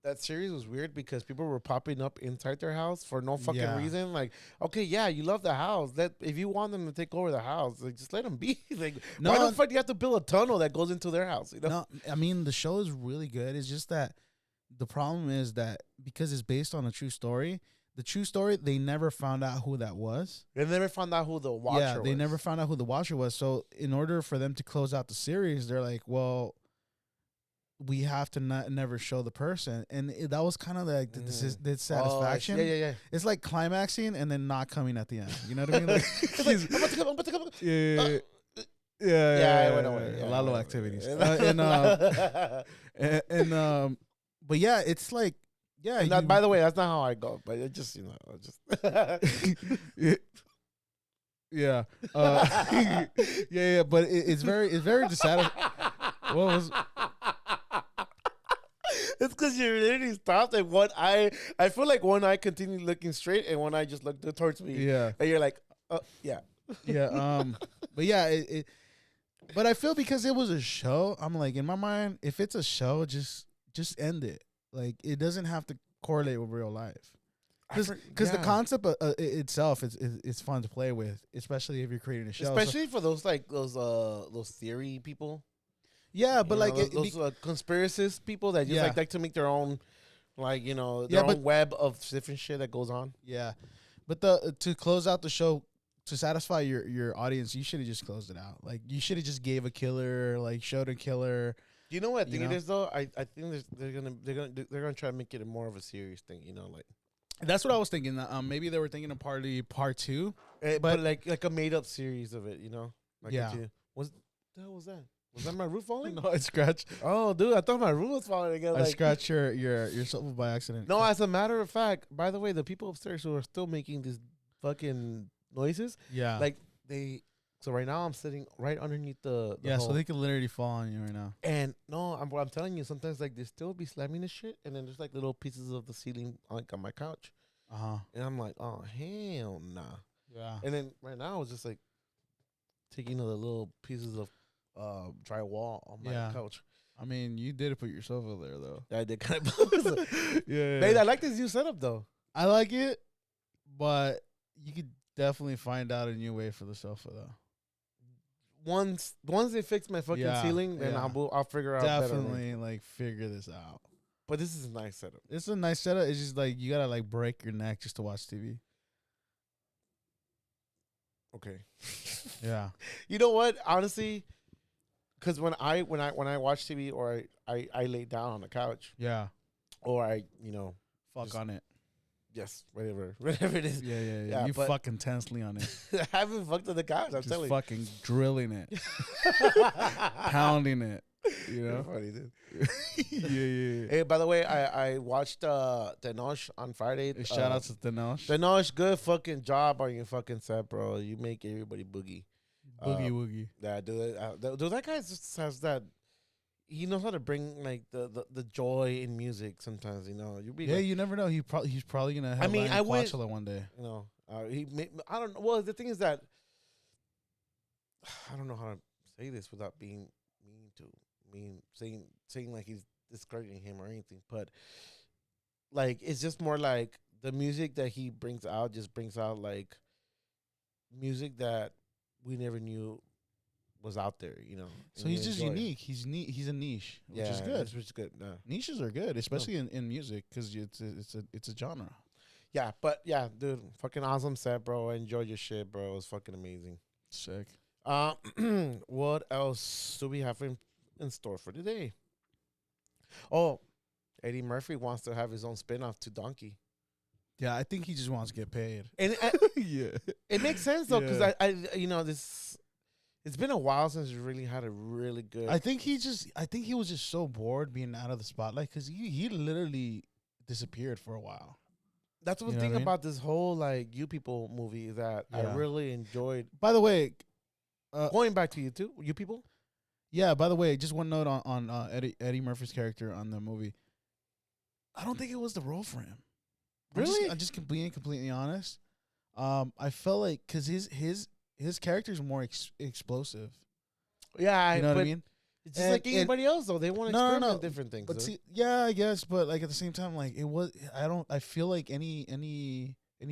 that series was weird because people were popping up inside their house for no fucking reason. Like, okay, yeah, you love the house. That if you want them to take over the house, like just let them be. Like, why the fuck do you have to build a tunnel that goes into their house? You know? No, I mean the show is really good. It's just that the problem is that because it's based on a true story, they never found out who that was. They never found out who the watcher was. They never found out who the watcher was. So in order for them to close out the series, they're like, well, we have to never show the person. And that was kind of like the dissatisfaction. Yeah. It's like climaxing and then not coming at the end. You know what I mean? Like, I'm about to come. Yeah, it went away. A lot of activities. But yeah, it's like, yeah. By the way, that's not how I go, but it just, yeah. Yeah. But it's very dissatisfying. What was? It's because you literally stopped and one eye. I feel like one eye continued looking straight and one eye just looked towards me. Yeah, and you're like, yeah. But yeah, but I feel because it was a show, I'm like, in my mind, if it's a show, just end it. Like, it doesn't have to correlate with real life. Because the concept itself is fun to play with, especially if you're creating a show. Especially for those theory people. Yeah, but like those conspiracist people that just like to make their own, their own web of different shit that goes on. Yeah, but to close out the show, to satisfy your audience, you should have just closed it out. Like, you should have just gave a killer, like showed a killer. You know what I think it is though? I think they're gonna try to make it more of a serious thing. Like. That's what I was thinking. Maybe they were thinking of part 2, but like a made up series of it. Like what the hell was that? Was that my roof falling? No, I scratched. Oh, dude, I thought my roof was falling again. I scratched your sofa by accident. No, as a matter of fact, by the way, the people upstairs who are still making these fucking noises, so right now I'm sitting right underneath the hole. So they could literally fall on you right now. And no, I'm telling you, sometimes like they still be slamming the shit, and then there's like little pieces of the ceiling like on my couch. And I'm like, oh hell nah. Yeah. And then right now it's just like taking the little pieces of drywall on my couch. I mean, you did put your sofa there though. I did kind of. Yeah. Hey, I like this new setup though. I like it, but you could definitely find out a new way for the sofa though. Once they fix my fucking ceiling, then I'll figure out. Definitely like figure this out. But this is a nice setup. It's a nice setup. It's just like you gotta like break your neck just to watch TV. Okay. Yeah. You know what? Honestly, because when I watch TV or I lay down on the couch. Yeah. Or I fuck on it. Yes, whatever it is. Yeah. You fucking tensely on it. I haven't fucked on the couch. I'm just telling you. Fucking drilling it, pounding it. You know. Funny, dude. Yeah. Hey, by the way, I watched Tenoch on Friday. Shout out to Tenoch. Tenoch, good fucking job on your fucking set, bro. You make everybody boogie. Woogie. Yeah, dude. That guy just has that. He knows how to bring like the joy in music. Sometimes you never know. He's probably gonna have. I went one day. I don't know. Well, the thing is that I don't know how to say this without being saying like he's discrediting him or anything, but like it's just more like the music that he brings out just brings out like music that we never knew was out there, So he's just unique. He's a niche, which is good. Which is good. No. Niches are good, especially in music, because it's a genre. Yeah, but yeah, dude, fucking awesome set, bro. I enjoyed your shit, bro. It was fucking amazing. Sick. What else do we have in store for today? Oh, Eddie Murphy wants to have his own spinoff to Donkey. Yeah, I think he just wants to get paid. And it makes sense though, because this. It's been a while since we really had a really good. I think he was just so bored being out of the spotlight because he literally disappeared for a while. That's one thing about this whole like You People movie that I really enjoyed. By the way, going back to You People. Yeah. By the way, just one note on Eddie Murphy's character on the movie. I don't think it was the role for him. Really? I'm just being completely honest. I felt like because his character is more explosive. Yeah, you know what I mean. It's just like anybody else, though. They want to experiment different things. But see, yeah, I guess. But like at the same time, like it was. I feel like any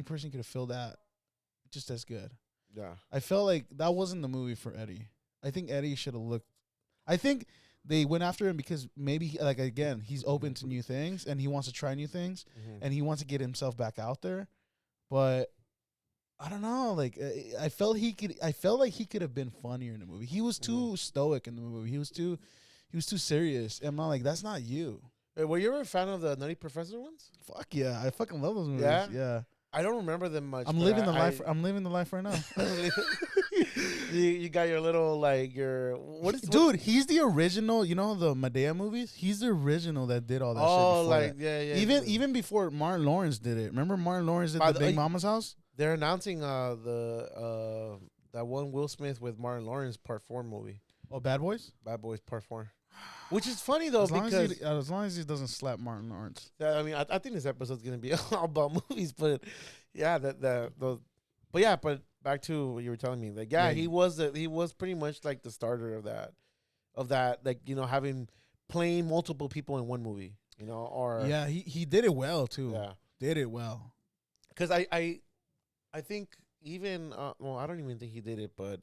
person could have filled that just as good. Yeah. I felt like that wasn't the movie for Eddie. I think Eddie should have looked. I think they went after him because maybe like again he's open to new things and he wants to try new things and he wants to get himself back out there. But I don't know. Like I felt like he could have been funnier in the movie. He was too stoic in the movie. He was too serious. And I'm not like, that's not you. Hey, were you ever a fan of the Nutty Professor ones? Fuck yeah, I fucking love those movies. Yeah. I don't remember them much. I'm living the life. I'm living the life right now. you got your little like your dude. He's the original. You know the Medea movies. He's the original that did all that. Oh, shit like that. Even before Martin Lawrence did it. Remember Martin Lawrence did the Big Mama's House. They're announcing that one Will Smith with Martin Lawrence Part 4 movie. Oh, Bad Boys. Bad Boys Part 4. Which is funny though as long as he doesn't slap Martin Lawrence. I mean, I think this episode's gonna be all about movies, but yeah, but back to what you were telling me. Like, he was pretty much like the starter of that, like, you know, playing multiple people in one movie, you know, or he did it well too. Yeah, did it well. Because I think even I don't even think he did it, but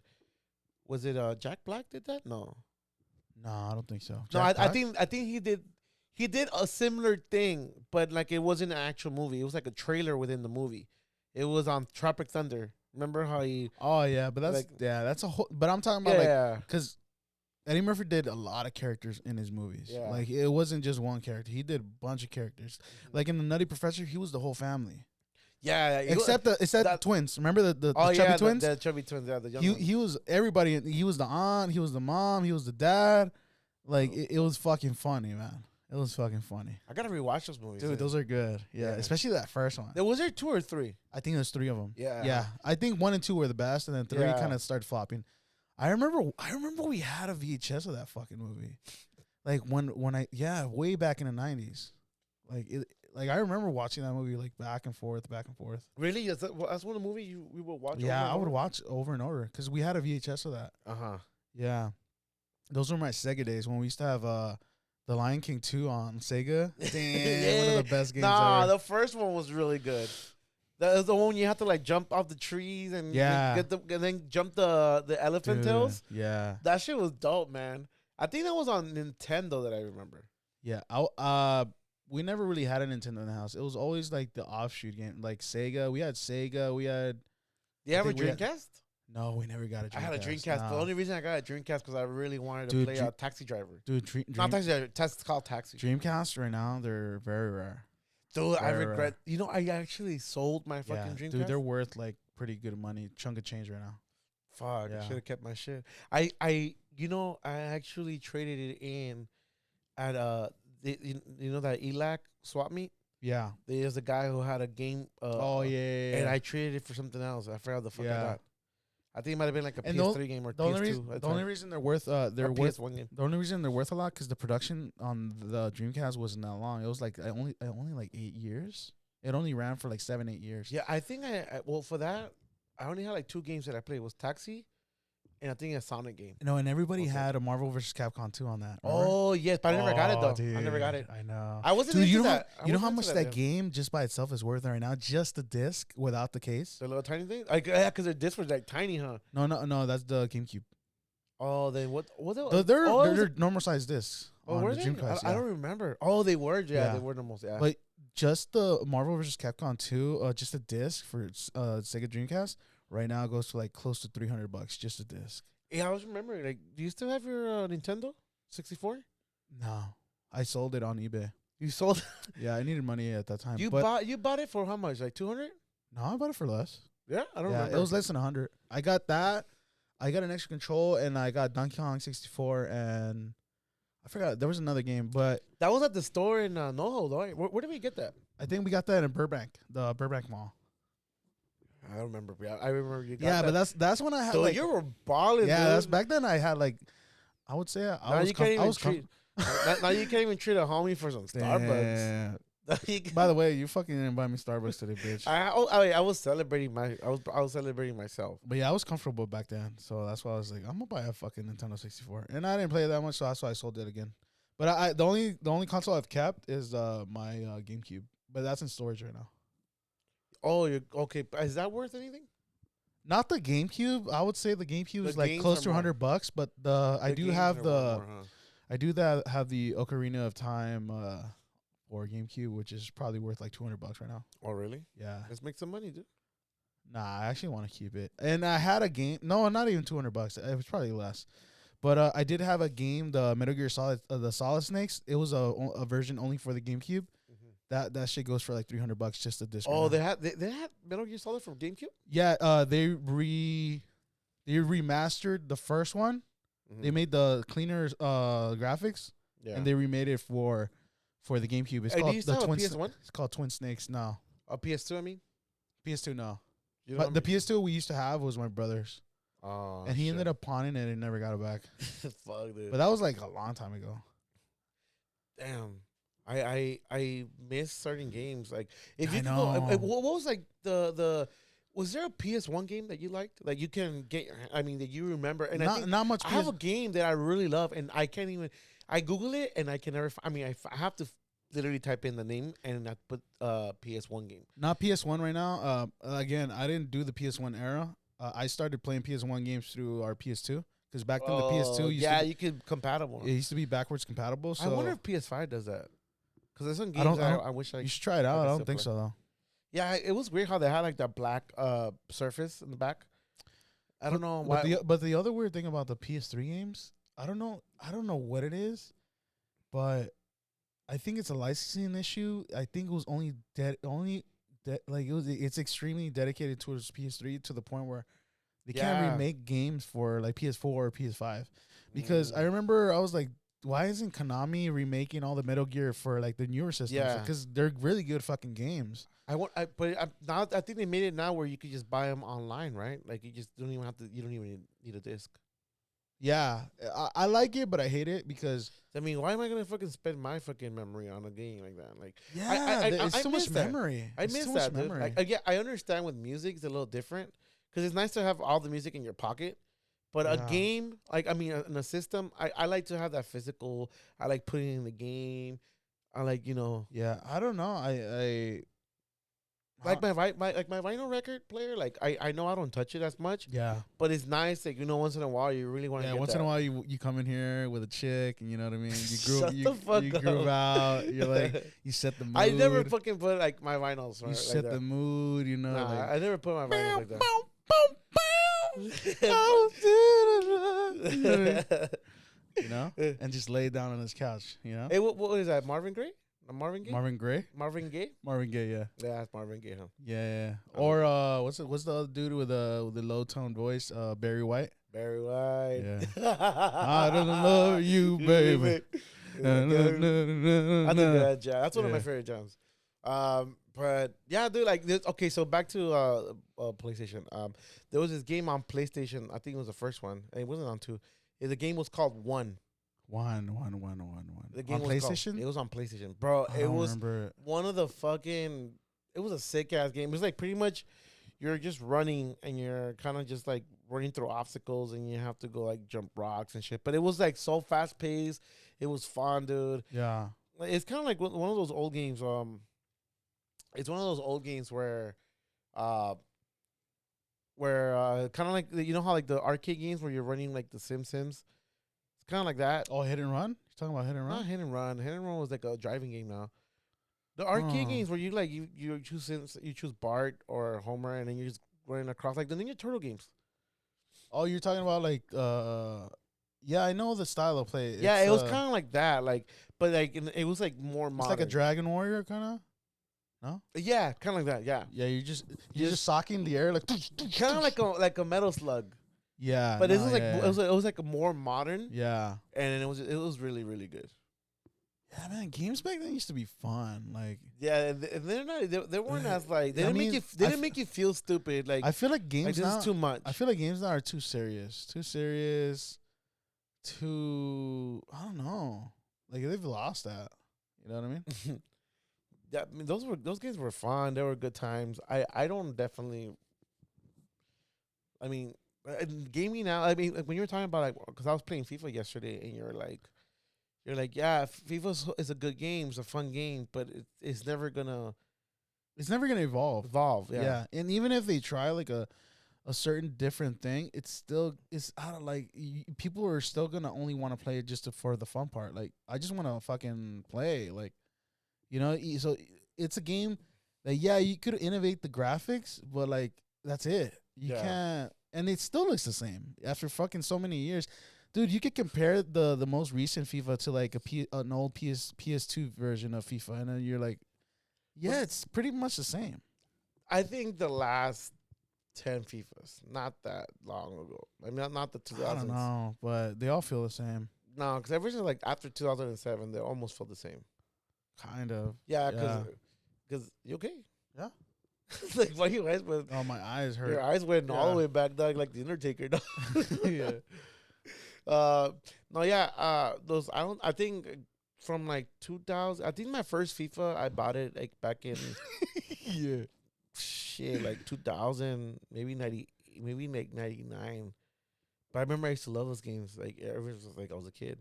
was it Jack Black did that? No, I don't think so. No, I think he did. He did a similar thing, but like it wasn't an actual movie. It was like a trailer within the movie. It was on Tropic Thunder. Remember how he? Oh yeah, but that's a whole. But I'm talking about because Eddie Murphy did a lot of characters in his movies. Yeah. Like it wasn't just one character. He did a bunch of characters. Like in the Nutty Professor, he was the whole family. Yeah, except the twins. Remember the chubby twins? The chubby twins. Yeah, the young he was everybody. He was the aunt. He was the mom. He was the dad. Like it was fucking funny, man. It was fucking funny. I gotta rewatch those movies, dude. Those are good. Yeah, especially that first one. Was there 2 or 3? I think there's 3 of them. Yeah. I think 1 and 2 were the best, and then 3 kind of started flopping. I remember we had a VHS of that fucking movie, like when way back in the 90s. Like I remember watching that movie like back and forth. Really? That's one of the movies we would watch? Yeah, I would watch over and over because we had a VHS of that. Yeah, those were my Sega days when we used to have The Lion King 2 on Sega. Damn, one of the best games ever. The first one was really good. That was the one you have to like jump off the trees and and then jump the elephant tails. Yeah, that shit was dope, man. I think that was on Nintendo that I remember. Yeah, we never really had a Nintendo in the house. It was always like the offshoot game, like Sega. We had Sega. We had. Do you have a Dreamcast? No, we never got a Dreamcast. I had a Dreamcast. No. The only reason I got a Dreamcast because I really wanted to play Taxi Driver. Dude, not Taxi Driver. It's called Taxi. Dreamcast right now, they're very rare. Dude, I regret. Rare. You know, I actually sold my fucking Dreamcast. Dude, they're worth like pretty good money, chunk of change right now. Fuck, I should have kept my shit. I actually traded it in at you know that ELAC swap meet. Yeah, there's a guy who had a game. And I traded it for something else. I forgot the fuck I got. I think it might have been like a PS3 game or PS2. The only reason they're worth PS1 game. The only reason they're worth a lot because the production on the Dreamcast wasn't that long. It was like only like 8 years. It only ran for like 7-8 years. Yeah, I think for that I only had like 2 games that I played. It was Taxi, and I think a Sonic game. No, and everybody had a Marvel vs. Capcom 2 on that. Remember? Oh yes, but I never got it though. Dude, I never got it. I know. I wasn't into that. You know how much that game just by itself is worth right now? Just the disc without the case. The little tiny thing. Because the disc was like tiny, huh? No, that's the GameCube. Oh, then what? They're normal size discs. Oh, were they? Dreamcast, I don't remember. Oh, they were. Yeah, they were normal. Yeah. But just the Marvel vs. Capcom 2, just a disc for Sega Dreamcast right now goes to like close to $300 just a disc. Yeah, I was remembering. Like, do you still have your Nintendo 64? No, I sold it on eBay. You sold? Yeah, I needed money at that time. You bought it for how much? Like 200? No, I bought it for less. Yeah, I don't remember. It was less than 100. I got that. I got an extra control, and I got Donkey Kong 64, and I forgot there was another game, but that was at the store in NoHo, though. Where did we get that? I think we got that in Burbank, the Burbank Mall. I don't remember. I remember you got that. Yeah, but that's when I had. So like, you were balling. Yeah, that's back then. I had like, I would say I was. Now you can't even treat a homie for some Starbucks. By the way, you fucking didn't buy me Starbucks today, bitch. I was celebrating I was celebrating myself. But yeah, I was comfortable back then, so that's why I was like, I'm gonna buy a fucking Nintendo 64, and I didn't play it that much, so that's why I sold it again. But the only console I've kept is my GameCube, but that's in storage right now. Oh, you're okay. Is that worth anything? Not the GameCube. I would say the GameCube is like close to $100, but I do have the Ocarina of Time for GameCube, which is probably worth like $200 right now. Oh, really? Yeah. Let's make some money, dude. Nah, I actually want to keep it. And I had a game. No, not even $200. It was probably less. But I did have a game, the Metal Gear Solid, the Solid Snakes. It was a version only for the GameCube. Mm-hmm. That shit goes for like $300 just a disc. Oh, they had Metal Gear Solid from GameCube. Yeah, they remastered the first one. Mm-hmm. They made the cleaner graphics, and they remade it for the GameCube. It's called the Twin. PS1? It's called Twin Snakes now. PS2, I mean. PS2, no. But the PS2 we used to have was my brother's. Oh, and he ended up pawning it and never got it back. Fuck, dude. But that was like a long time ago. Damn. I miss certain games. Like, if you know. What was like the was there a PS1 game that you liked? Like, you can get, I mean, that you remember? And I think not much. I have a game that I really love, and I can't even, I Google it, and I can never, I have to literally type in the name, and I put PS1 game. Not PS1 right now. Again, I didn't do the PS1 era. I started playing PS1 games through our PS2. Because back then the PS2 used to be, you could compatible. It used to be backwards compatible. So I wonder if PS5 does that. Because there's some games I wish I. You should try it out. I don't think so though. Yeah, it was weird how they had like that black surface in the back. I don't know why. But the other weird thing about the PS3 games, I don't know what it is, but I think it's a licensing issue. I think it was it's extremely dedicated towards PS3 to the point where they can't remake games for like PS4 or PS5. Because I remember I was like, why isn't Konami remaking all the Metal Gear for like the newer systems? Yeah, because they're really good fucking games. Now I think they made it now where you could just buy them online, right? Like you just don't even have to. You don't even need a disc. Yeah, I like it, but I hate it because I mean, why am I gonna fucking spend my fucking memory on a game like that? Like, it's too much memory. I miss that, dude. Like, I understand with music it's a little different because it's nice to have all the music in your pocket. But a game, like, I mean, in a system, I like to have that physical. I like putting in the game. I like, Yeah, I don't know. I like my vinyl record player. Like, I know I don't touch it as much. Yeah. But it's nice. Like, once in a while, you really want to. Yeah. Once in a while, you come in here with a chick, and you know what I mean. You groove out. You're like, you set the mood. I never fucking put like my vinyls. You set the mood. Nah, I never put my vinyls like that. And just lay down on his couch, Hey, what is that? Marvin Gaye? Marvin Gaye? Marvin Gaye? Marvin Gaye? Marvin Gaye, yeah. Yeah, that's Marvin Gaye, huh? Yeah. Or what's the other dude with the low tone voice? Barry White. Barry White. Yeah. I don't love you, baby. That's a good jam. That's one of my favorite jams. But yeah, dude, like this. Okay, so back to PlayStation. There was this game on PlayStation. I think it was the first one. It wasn't on 2. The game was called One. One. The game on was PlayStation. It was on PlayStation, bro. I don't remember. One of the fucking. It was a sick ass game. It was like pretty much, you're just running and you're kind of just like running through obstacles and you have to go like jump rocks and shit. But it was like so fast paced. It was fun, dude. Yeah. It's kind of like one of those old games. It's one of those old games where kind of like how like the arcade games where you're running like the Sims. It's kind of like that. Oh, Hit and Run? You're talking about Hit and Run? Not Hit and Run. Hit and Run was like a driving game now. The arcade games where you like you choose Bart or Homer and then you're just running across like the Ninja Turtle games. Oh, you're talking about like yeah, I know the style of play. Yeah, it was kind of like that, like, but like it was like more modern. It's like a Dragon Warrior kind of. No? Yeah, kind of like that. Yeah. Yeah, you're just socking the air like kind of like a Metal Slug. Yeah. But this was like it was like a more modern. Yeah. And it was really, really good. Yeah, man, games back then used to be fun. Like, yeah, they're not. They weren't as like they didn't make you feel stupid. Like, I feel like games like, now this is too much. I feel like games now are too serious. I don't know. Like they've lost that. You know what I mean? I mean, those games were fun. They were good times. I don't definitely. I mean, gaming now. I mean, like when you were talking about like, because I was playing FIFA yesterday, and you're like, yeah, FIFA is a good game, it's a fun game, but it's never gonna evolve. Yeah. Yeah, and even if they try like a certain different thing, it's I don't like people are still gonna only want to play it just for the fun part. Like I just want to fucking play, like so it's a game that yeah you could innovate the graphics, but like that's it. You can't, and it still looks the same after fucking so many years. Dude, you could compare the most recent FIFA to like an old PS2 version of FIFA, and then you're like, yeah, it's pretty much the same. I think the last 10 FIFAs, not that long ago. I mean, not the 2000s. I don't know, but they all feel the same. No, because ever since like after 2007, they almost felt the same. Kind of. Yeah, because you okay? Yeah. Like why your eyes went? Oh, my eyes hurt. Your eyes went all the way back, dog, like the Undertaker. Dog. Yeah. No, yeah. Those I think from like 2000. I think my first FIFA I bought it like back in Yeah. shit like 2000, maybe 90, maybe like 99. But I remember I used to love those games like ever since like I was a kid.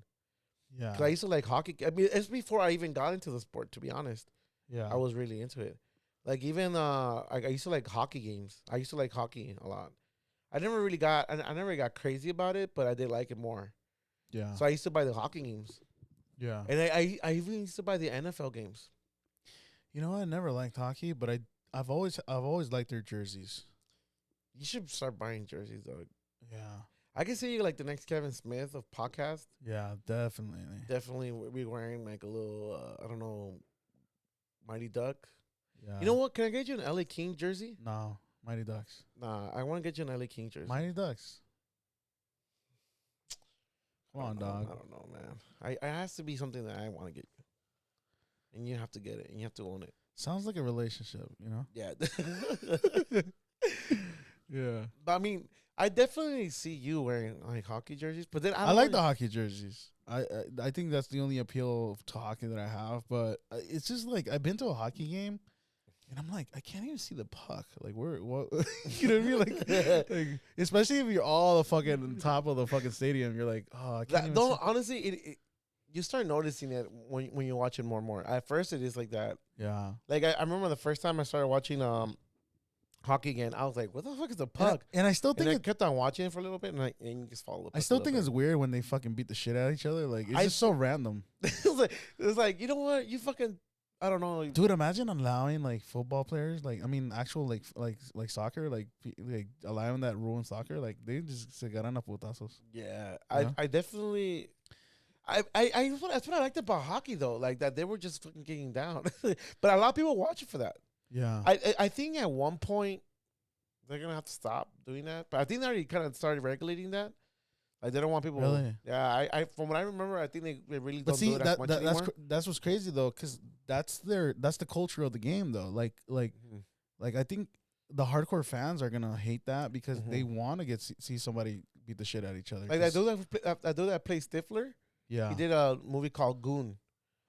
Yeah. Cause I used to like hockey. I mean, it's before I even got into the sport. To be honest, Yeah. I was really into it. Like even I used to like hockey games. I used to like hockey a lot. I never got crazy about it, but I did like it more. Yeah. So I used to buy the hockey games. Yeah. And I even used to buy the NFL games. You know what? I never liked hockey, but I've always liked their jerseys. You should start buying jerseys, though. Yeah. I can see you like the next Kevin Smith of podcast. Yeah, definitely. Definitely be wearing like a little, I don't know, Mighty Duck. Yeah. You know what? Can I get you an LA King jersey? No, Mighty Ducks. Nah, I want to get you an LA King jersey. Mighty Ducks. Come on, dog. I don't know, man. It has to be something that I want to get you. And you have to get it, and you have to own it. Sounds like a relationship, you know? Yeah. Yeah. But I mean, I definitely see you wearing like hockey jerseys, but then I like the hockey jerseys. I think that's the only appeal to hockey that I have, but it's just like I've been to a hockey game and I'm like I can't even see the puck. Like what you know what I mean? Like especially if you're all the fucking top of the fucking stadium, you're like, oh, I can't even see. Honestly, it you start noticing it when you watch it more and more. At first, it is like that. Yeah. Like I remember the first time I started watching hockey again, I was like, "What the fuck is a puck?" And I still think I kept on watching it for a little bit, and you just follow. I still think it's weird when they fucking beat the shit out of each other. Like it's just so random. It's like you know what, you fucking I don't know, dude. Imagine allowing like football players, like I mean, actual like soccer, like allowing that rule in soccer. Like they just se ganan a putazos. Yeah, I definitely. That's what I liked about hockey though, like that they were just fucking getting down, but a lot of people watch it for that. Yeah, I think at one point they're gonna have to stop doing that, but I think they already kind of started regulating that. Like they don't want people. Really? Yeah, I from what I remember, I think they really but don't see, do it as much anymore. That's what's crazy though, because that's the culture of the game though. Like I think the hardcore fans are gonna hate that because they want to see somebody beat the shit out of each other. Like I do that play Stifler. Yeah, he did a movie called Goon.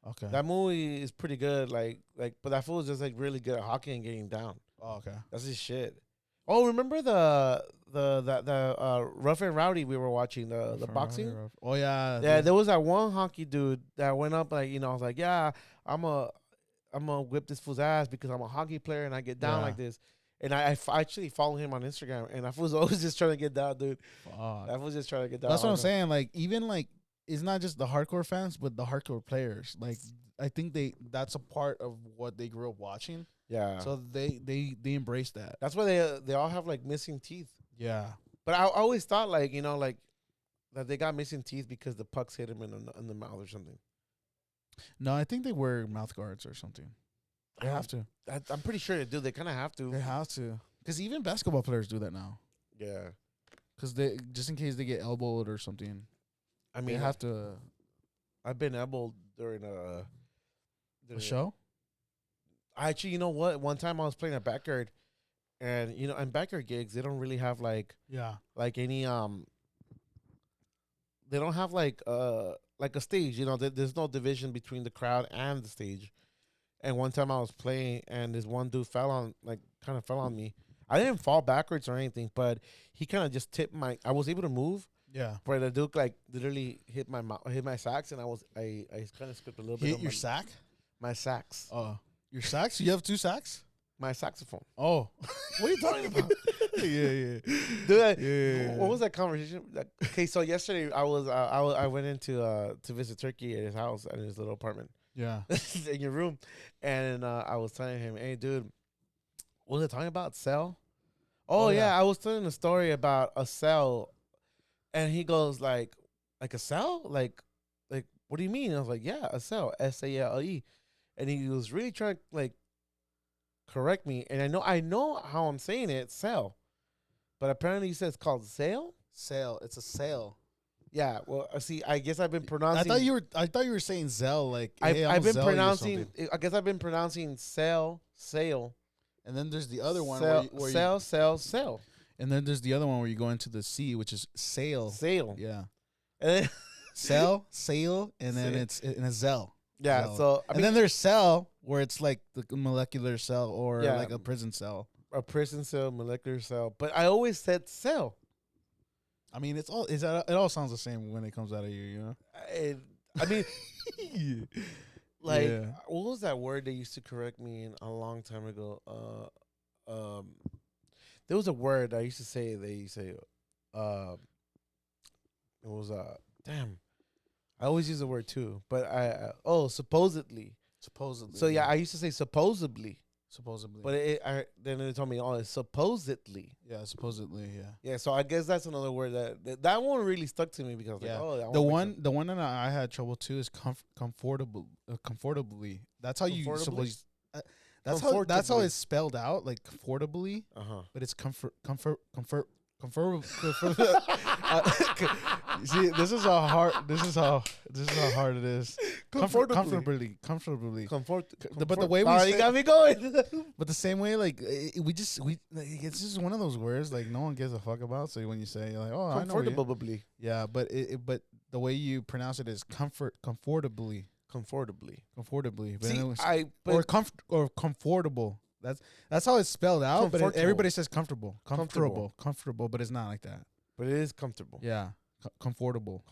Okay, that movie is pretty good. Like, but that fool was just like really good at hockey and getting down. Oh, okay, that's his shit. Oh, remember the Rough and Rowdy we were watching the boxing? Oh yeah, yeah. There was that one hockey dude that went up like I was like, yeah, I'm a whip this fool's ass because I'm a hockey player and I get down like this. And I actually follow him on Instagram and that fool's always just trying to get down, dude. That fool's just trying to get down. That's what I'm saying. Like even like. It's not just the hardcore fans, but the hardcore players. Like I think that's a part of what they grew up watching. Yeah. So they embrace that. That's why they all have like missing teeth. Yeah. But I always thought like like that they got missing teeth because the pucks hit them in the mouth or something. No, I think they wear mouth guards or something. They have to. I'm pretty sure they do. They kind of have to. They have to. Because even basketball players do that now. Yeah. Because they just in case they get elbowed or something. I mean, they have to. I've been elbowed during a show. Actually, you know what? One time I was playing a backyard, and in backyard gigs they don't really have like any they don't have like a stage. There's no division between the crowd and the stage. And one time I was playing, and this one dude kind of fell on me. I didn't fall backwards or anything, but he kind of just tipped my. I was able to move. Yeah. But the dude like literally hit my sax, and I kind of skipped a little bit. Hit your sack? My sax. Oh, your sax? You have 2 sacks? My saxophone. Oh, What are you talking about? yeah. Dude, what was that conversation? Okay, so yesterday I went into to visit Turkey at his house at his little apartment. Yeah. In your room, and I was telling him, "Hey, dude, what was I talking about? Cell? Oh yeah, I was telling a story about a cell, and he goes like a cell, like what do you mean?" And I was like, "Yeah, a cell, SALE," and he was really trying to like correct me, and I know how I'm saying it, cell, but apparently he says it's called sale. Sale. It's a sale. Yeah, well, see, I guess I've been pronouncing. I thought you were saying Zell. Like, I've, hey, I've been pronouncing. something. I guess I've been pronouncing sale. And then there's the other one sale. And then there's the other one where you go into the C, which is sale. Sale. Yeah. And then sale, and then it's in a Zell. yeah. Zell. So and then there's cell, where it's like the molecular cell or Yeah. like a prison cell. a prison cell, molecular cell. But I always said cell. I mean, it all sounds the same when it comes out of you, you know. I mean, like, Yeah. what was that word they used to correct me in a long time ago? There was a word I used to say. It was damn. I always use the word too, but supposedly. Supposedly. So yeah, I used to say supposedly, Supposedly. but then they told me, oh, it's supposedly. Yeah, supposedly, yeah. Yeah, so I guess that's another word that one really stuck to me because Yeah. like, oh, The one that I had trouble too is comfortably. That's how you Comfortably? suppose. That's how it's spelled out, like comfortably. But it's comfort. See, this is how hard it is. Comfortably. But the way we you got me going. but the same way, like it's just one of those words like no one gives a fuck about. So when you say like, oh, I know what Comfortably. yeah, but but the way you pronounce it is comfortably. But See, or comfortable. That's how it's spelled out. But Comfortable. everybody says comfortable, but it's not like that. but it is comfortable. Yeah, comfortable.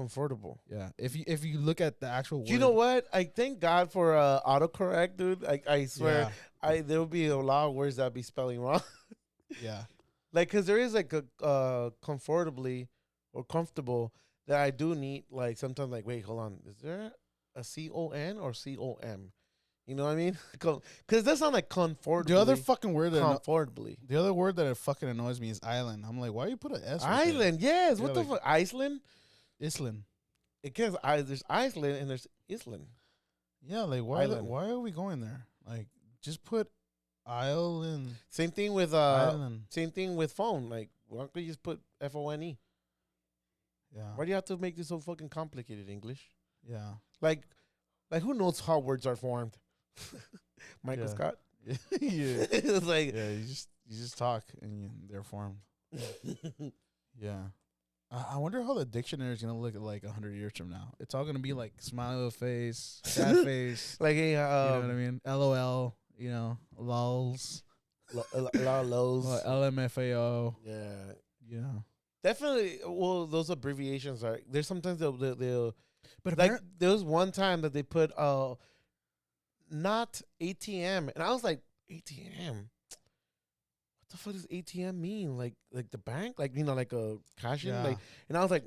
Yeah. If you look at the actual word, You know what? I thank God for autocorrect, dude. I swear, there will be a lot of words that be spelling wrong. Yeah. Like, cause there is like a comfortably or comfortable that I do need. Like sometimes, like, wait, hold on, is there a CON or COM? You know what I mean? Cause it does sound like comfortably. The other fucking word comfortably. the other word that it fucking annoys me is island. I'm like, why you put an S? with it? Island, yes. Yeah, What the like- fuck? Iceland? Island. It gets there's Iceland and there's Island. Yeah, like Island. why are we going there? Like, just put island. Same thing with Island. same thing with phone. Like, why don't you just put FONE? Yeah. Why do you have to make this so fucking complicated, English? Yeah. Like who knows how words are formed? Michael Yeah. Scott. yeah. It's like Yeah. You just talk and they're formed. Yeah. I wonder how the dictionary is gonna look like 100 years from now. It's all gonna be like smile face, sad face. like hey, You know what I mean? LOL. You know, lols. lows. LMFAO. Yeah. Yeah. Definitely. Well, those abbreviations are there's sometimes they'll But like there was one time that they put not ATM, and I was like, ATM. What the fuck does ATM mean? Like the bank, like like a cash in, Yeah. like. And I was like,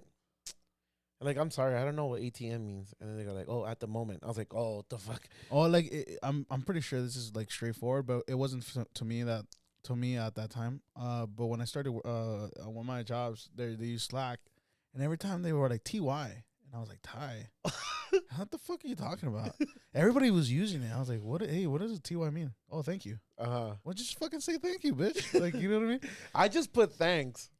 I'm sorry, I don't know what ATM means. And then they go like, oh, at the moment. I was like, oh, what the fuck. Oh, like I'm pretty sure this is like straightforward, but it wasn't to me at that time. But when I started one of my jobs, they use Slack, and every time they were like TY, and I was like Ty. What the fuck are you talking about? Everybody was using it. I was like, what? Hey, what does a TY mean? Oh, thank you. Well, just fucking say thank you, bitch. Like, you know what I mean? I just put thanks.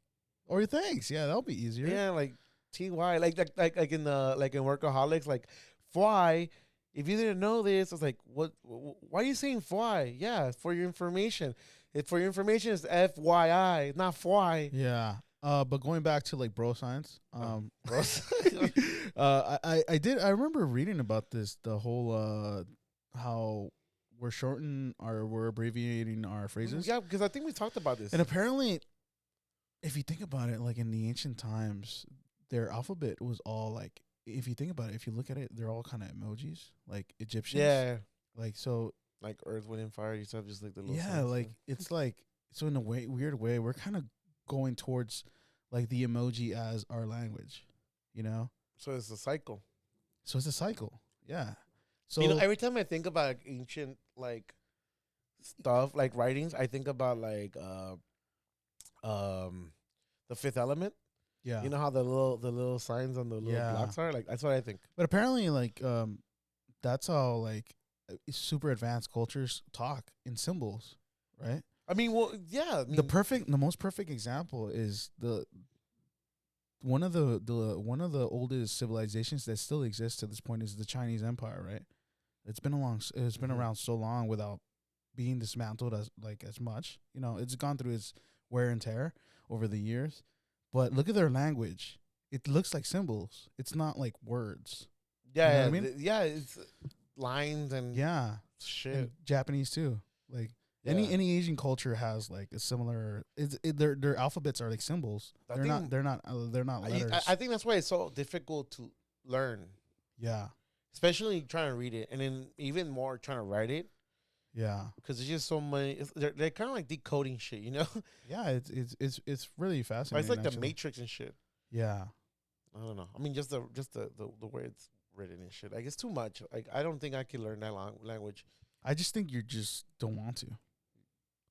Or thanks. Yeah, that'll be easier. Yeah, like TY, like in Workaholics, like FY. If you didn't know this, I was like, what? Why are you saying FY? Yeah, for your information. For your information, it's FYI, not FY. Yeah. But going back to like bro science, Bro. I remember reading about this, the whole how we're abbreviating our phrases. Yeah, because I think we talked about this. And apparently, if you think about it, like in the ancient times, their alphabet was all like, if you think about it, if you look at it, they're all kind of emojis, like Egyptians. Yeah. Like, so. Like Earth, Wind, and Fire. You have just like the little. Yeah, like it's like, so in a weird way, we're kind of going towards like the emoji as our language, you know? So it's a cycle. Yeah. So every time I think about ancient like stuff, like writings, I think about like the Fifth Element. yeah. You know how the little signs on the little blocks are? Like that's what I think. But apparently, like, that's how like super advanced cultures talk in symbols, right? I mean, well, yeah. The most perfect example is one of the oldest civilizations that still exists to this point is the Chinese Empire, right? It's been around so long without being dismantled as much. You know, it's gone through its wear and tear over the years. But look at their language. It looks like symbols. It's not like words. Yeah, you know what I mean? Yeah, it's lines and shit. And Japanese too. Like any Asian culture has like a similar. Their alphabets are like symbols. They're not letters. I think that's why it's so difficult to learn. Yeah, especially trying to read it, and then even more trying to write it. Yeah, because there's just so many. They're kind of like decoding shit, you know. Yeah, it's really fascinating. It's like the Matrix and shit. Yeah, I don't know. I mean, just the way it's written and shit. Like it's too much. Like I don't think I can learn that language. I just think you just don't want to.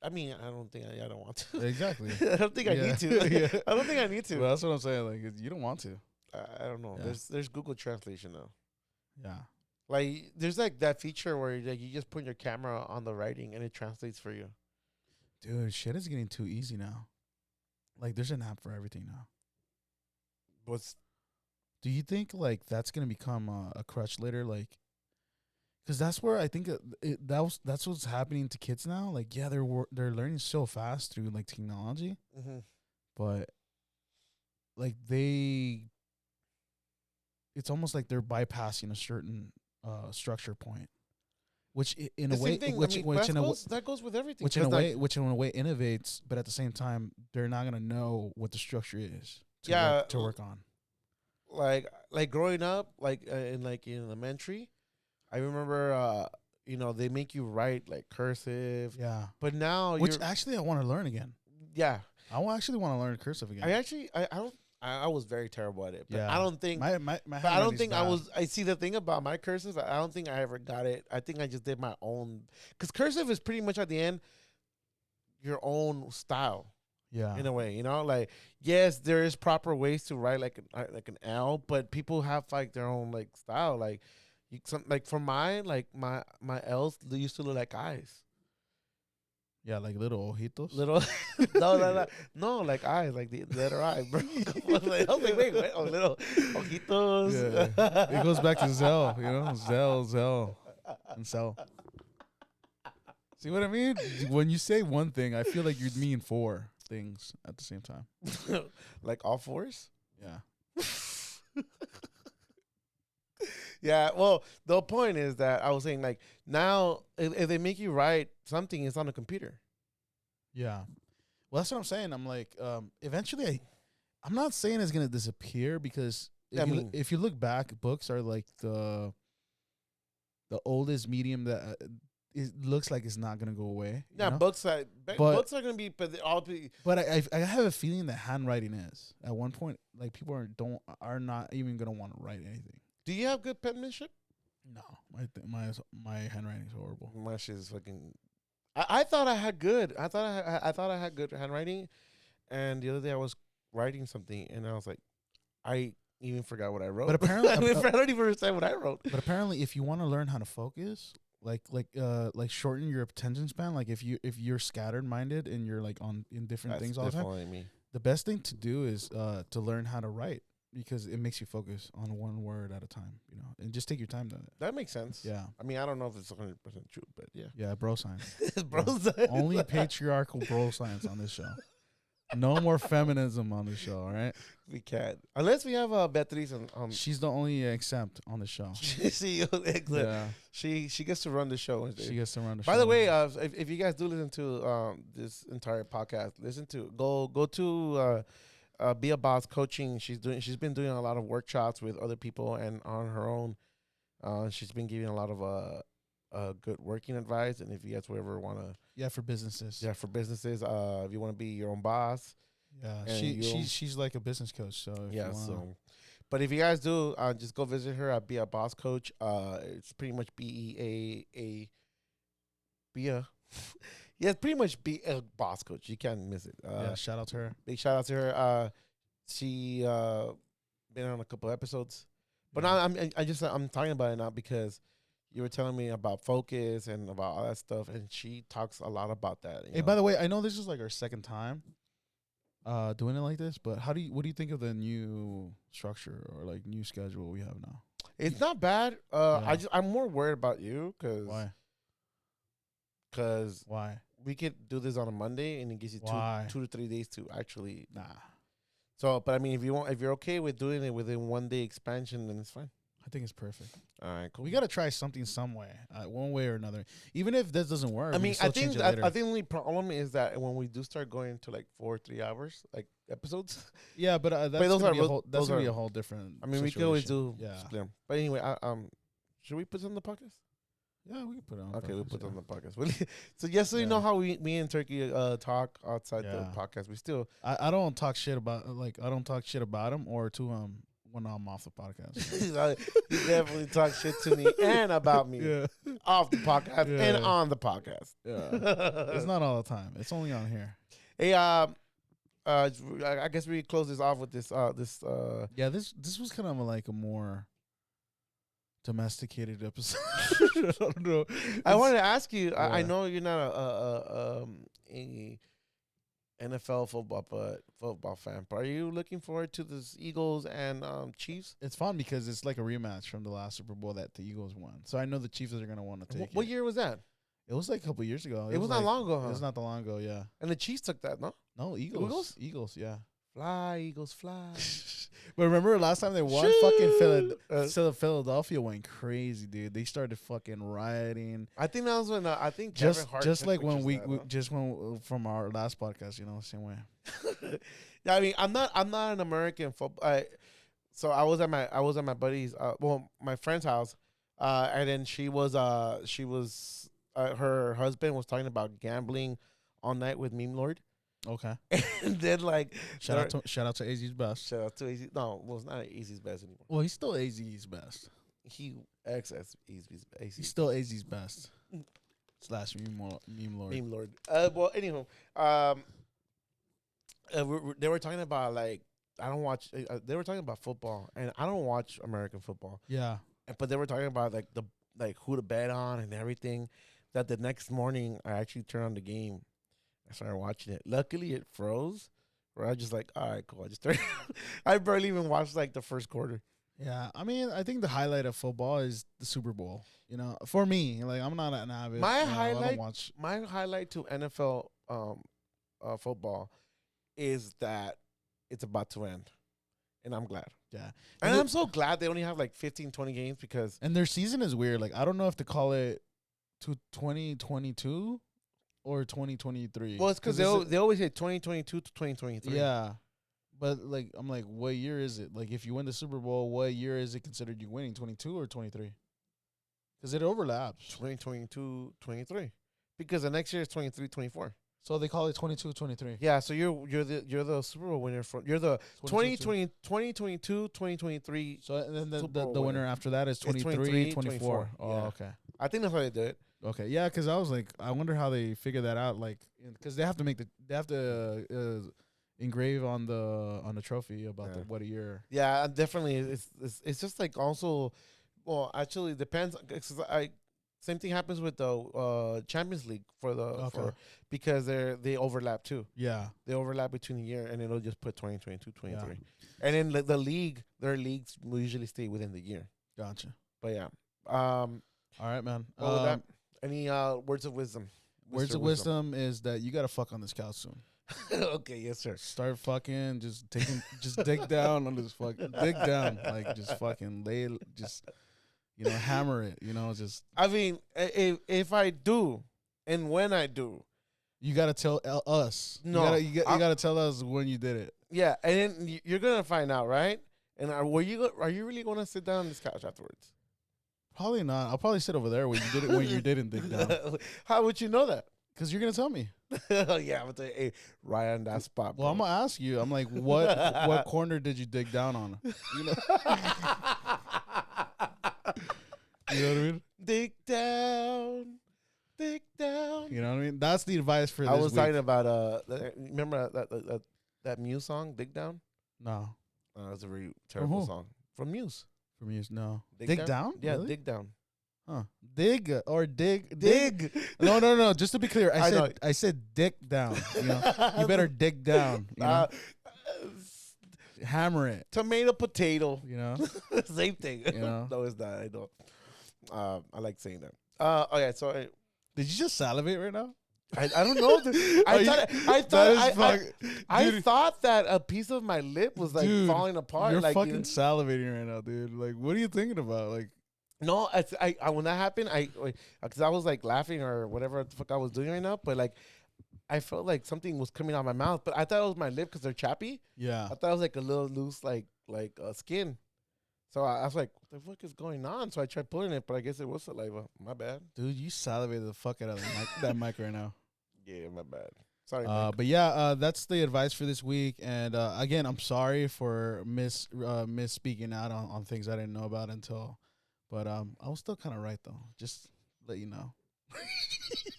I mean, I don't think I don't want to. Exactly. I don't think I need to. Yeah. I don't think I need to. Well, that's what I'm saying. Like you don't want to. I don't know. Yeah. There's Google Translation now. Yeah. Like there's like that feature where like you just put your camera on the writing and it translates for you. Dude, shit is getting too easy now. Like there's an app for everything now. Do you think like that's gonna become a crutch later? Like, because that's where I think that's what's happening to kids now. Like, yeah, they're learning so fast through like technology, but like it's almost like they're bypassing a certain structure point, which in a way, that goes with everything. Which in a way innovates, but at the same time, they're not gonna know what the structure is to work on. Like growing up, in elementary, I remember they make you write like cursive. Yeah. But now which actually I want to learn again. Yeah. I actually want to learn cursive again. I was very terrible at it. But yeah. I don't think my I don't think bad. I see the thing about my cursive, I don't think I ever got it. I think I just did my own, cuz cursive is pretty much at the end your own style. Yeah. In a way, like yes, there is proper ways to write like an L, but people have like their own like style. Like for mine, like my L's used to look like eyes. Yeah, like little ojitos. No, like eyes, like the letter I, bro. I was like, wait, little ojitos. Yeah. It goes back to Zell, Zell, and Cell. See what I mean? When you say one thing, I feel like you're meaning four things at the same time. Like all fours? Yeah. Yeah, well, the point is that I was saying, like, now, if they make you write something, it's on a computer. Yeah. Well, that's what I'm saying. I'm like, eventually, I'm not saying it's going to disappear because if you look back, books are like the oldest medium that it looks like it's not going to go away. Yeah, books are going to be, but all be. But I have a feeling that handwriting is. At one point, like, people are not even going to want to write anything. Do you have good penmanship? No, my handwriting is horrible. My shit is fucking. I thought I had good. I thought I had good handwriting, and the other day I was writing something, and I was like, I even forgot what I wrote. But apparently, I don't even understand what I wrote. But apparently, if you want to learn how to focus, like shorten your attention span, like if you're scattered minded and you're like in different things all the time, the best thing to do is to learn how to write. Because it makes you focus on one word at a time, and just take your time doing it. That makes sense. Yeah. I mean, I don't know if it's 100% true, but yeah. Yeah, bro science. Bro science. Only patriarchal bro science on this show. No more feminism on the show, all right? We can't. Unless we have Beatriz on. She's the only exempt on the show. She gets to run the show. She gets to run the show. By the way, if you guys do listen to this entire podcast, go to Be a Boss Coaching. She's been doing a lot of workshops with other people and on her own. She's been giving a lot of good working advice. And if you guys ever want to, for businesses. Yeah, for businesses. If you want to be your own boss. Yeah, she's like a business coach. So but if you guys do, just go visit her at Be a Boss Coach. It's pretty much BEA. Yeah, it's pretty much Be a Boss Coach. You can't miss it. Shout out to her. Big shout out to her. She been on a couple episodes, but now I'm talking about it now because you were telling me about focus and about all that stuff, and she talks a lot about that. Hey, by the way, I know this is like our second time doing it like this, but what do you think of the new structure or like new schedule we have now? It's not bad. I'm more worried about you because why? Because why? We could do this on a Monday and it gives you 2 to 3 days to actually. Nah. So, but I mean, if you're okay with doing it within 1 day expansion, then it's fine. I think it's perfect. All right, cool. We got to try something some way, one way or another. Even if this doesn't work, I think the only problem is that when we do start going to like 3 hours, like episodes. Yeah, but that's gonna be a whole different. I mean, situation. We can always do split them. But anyway, should we put it on the podcast? Yeah, we can put it on. Okay, we'll put it on the podcast. So you know how me and Turkey talk outside the podcast. We still. I don't talk shit about him or to him when I'm off the podcast. You definitely talk shit to me and about me off the podcast and on the podcast. Yeah, it's not all the time. It's only on here. Hey, I guess we close this off with this. This was kind of like a more domesticated episode. I don't know. I wanted to ask you. I know you're not a NFL football fan, but are you looking forward to this Eagles and Chiefs? It's fun because it's like a rematch from the last Super Bowl that the Eagles won. So I know the Chiefs are going to want to take it. What year was that? It was like a couple years ago. It was not long ago, huh? It was not that long ago, yeah. And the Chiefs took that, no? No, Eagles. Eagles, yeah. Fly, Eagles, fly. But remember last time they won, fucking Philadelphia went crazy, dude. They started fucking rioting. I think that was when just like when from our last podcast, same way. Yeah, I mean, I'm not an American football. So I was at my buddy's, my friend's house, and then she was her husband was talking about gambling all night with Meme Lord. Okay. And then shout out to AZ's best. Shout out to AZ. No, well, it's not AZ's best anymore. Well, he's still AZ's best. He access AZ's best. He's still AZ's best. / meme lord. Meme Lord. Well, anyhow, they were talking about I don't watch. They were talking about football, and I don't watch American football. Yeah. But they were talking about who to bet on and everything. That the next morning I actually turned on the game. I started watching it. Luckily, it froze. Where I was just like, all right, cool. I just started. I barely even watched the first quarter. Yeah, I mean, I think the highlight of football is the Super Bowl. For me, I'm not an avid. My highlight to NFL football is that it's about to end, and I'm glad. Yeah, and I'm so glad they only have 15, 20 games because. And their season is weird. I don't know if to call it to 2022. Or 2023. Well, it's because they always say 2022 to 2023. Yeah, but I'm like, what year is it? If you win the Super Bowl, what year is it considered you winning? 22 or 23? Because it overlaps. 2022, 23. Because the next year is 23, 24. So they call it 22, 23. Yeah, so you're the Super Bowl winner you're the 2022, 2023. So and then the winner after that is 23, 24. Oh, yeah. Okay. I think that's how they do it. Okay, yeah, because I was like, I wonder how they figure that out. Because they have to engrave on the trophy about what a year. Yeah, definitely. It's just also, well, actually it depends. Same thing happens with the Champions League because they overlap too. Yeah, they overlap between the year, and it'll just put 2022, 23, and then their leagues will usually stay within the year. Gotcha. But yeah, all right, man. Any words of wisdom? Words of wisdom is that you got to fuck on this couch soon. Okay, yes, sir. Start fucking just dig down on this dig down, like just fucking lay, just hammer it, just. I mean, if I do, and when I do, you gotta tell us. No, you gotta tell us when you did it. Yeah, and then you're gonna find out, right? And are you really gonna sit down on this couch afterwards? Probably not. I'll probably sit over there when you did it when you didn't dig down. How would you know that? Because you're gonna tell me. Yeah, I'm gonna tell you, hey, right on that spot. Well, I'm gonna ask you. I'm like, what corner did you dig down on? You know what I mean? Dig down. You know what I mean? That's the advice for this I was week. talking about remember that Muse song, Dig Down? No. That's a very terrible song. From Muse. From Muse, no. Dig down? Yeah, Really? Dig Down. Huh. Dig or dig. Dig. No. Just to be clear, I said dick down. You better dig down. Hammer it. Tomato, potato. Same thing. No, it's not. I don't. I like saying that. Okay, so did you just salivate right now? I don't know. I thought that a piece of my lip was like falling apart. You're like, fucking salivating right now, dude. Like, what are you thinking about? Like, no, I when that happened, because I was like laughing or whatever the fuck I was doing right now, but like I felt like something was coming out of my mouth, but I thought it was my lip because they're chappy. Yeah, I thought it was like a little loose, like skin. So I was like, what the fuck is going on? So I tried pulling it, but I guess it was saliva. My bad. Dude, you salivated the fuck out of that mic right now. Yeah, my bad. Sorry. But yeah, that's the advice for this week. And again, I'm sorry for miss speaking out on things I didn't know about until. But I was still kind of right though. Just let you know.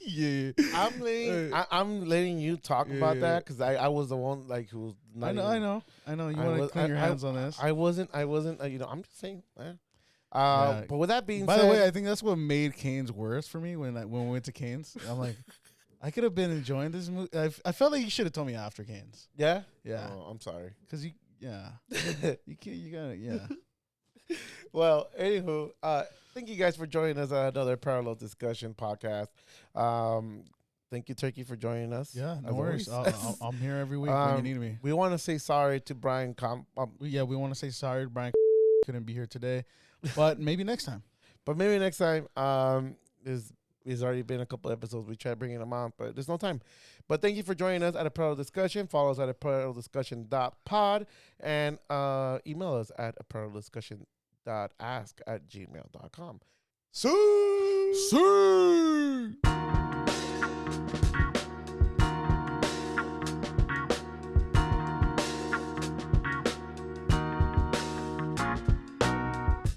Yeah. I'm letting you talk about that because I was the one like who was. I know. You want to clean your hands on this. I wasn't. I'm just saying. But with that being said, by the way, I think that's what made Canes worse for me when we went to Canes. I'm like, I could have been enjoying this movie. I felt like you should have told me after Canes. Yeah. Yeah. Oh, I'm sorry. Because you gotta. Yeah. Well, anywho, thank you guys for joining us on another Parallel Discussion podcast. Thank you, Turkey, for joining us. Yeah, no worries. I'm here every week when you need me. We want to say sorry to Brian. We want to say sorry to Brian. Couldn't be here today, but maybe next time. There's already been a couple episodes. We tried bringing them on, but there's no time. But thank you for joining us at a Parallel Discussion. Follow us at aparalleldiscussion.pod and email us at aparalleldiscussion.ask@gmail.com. See.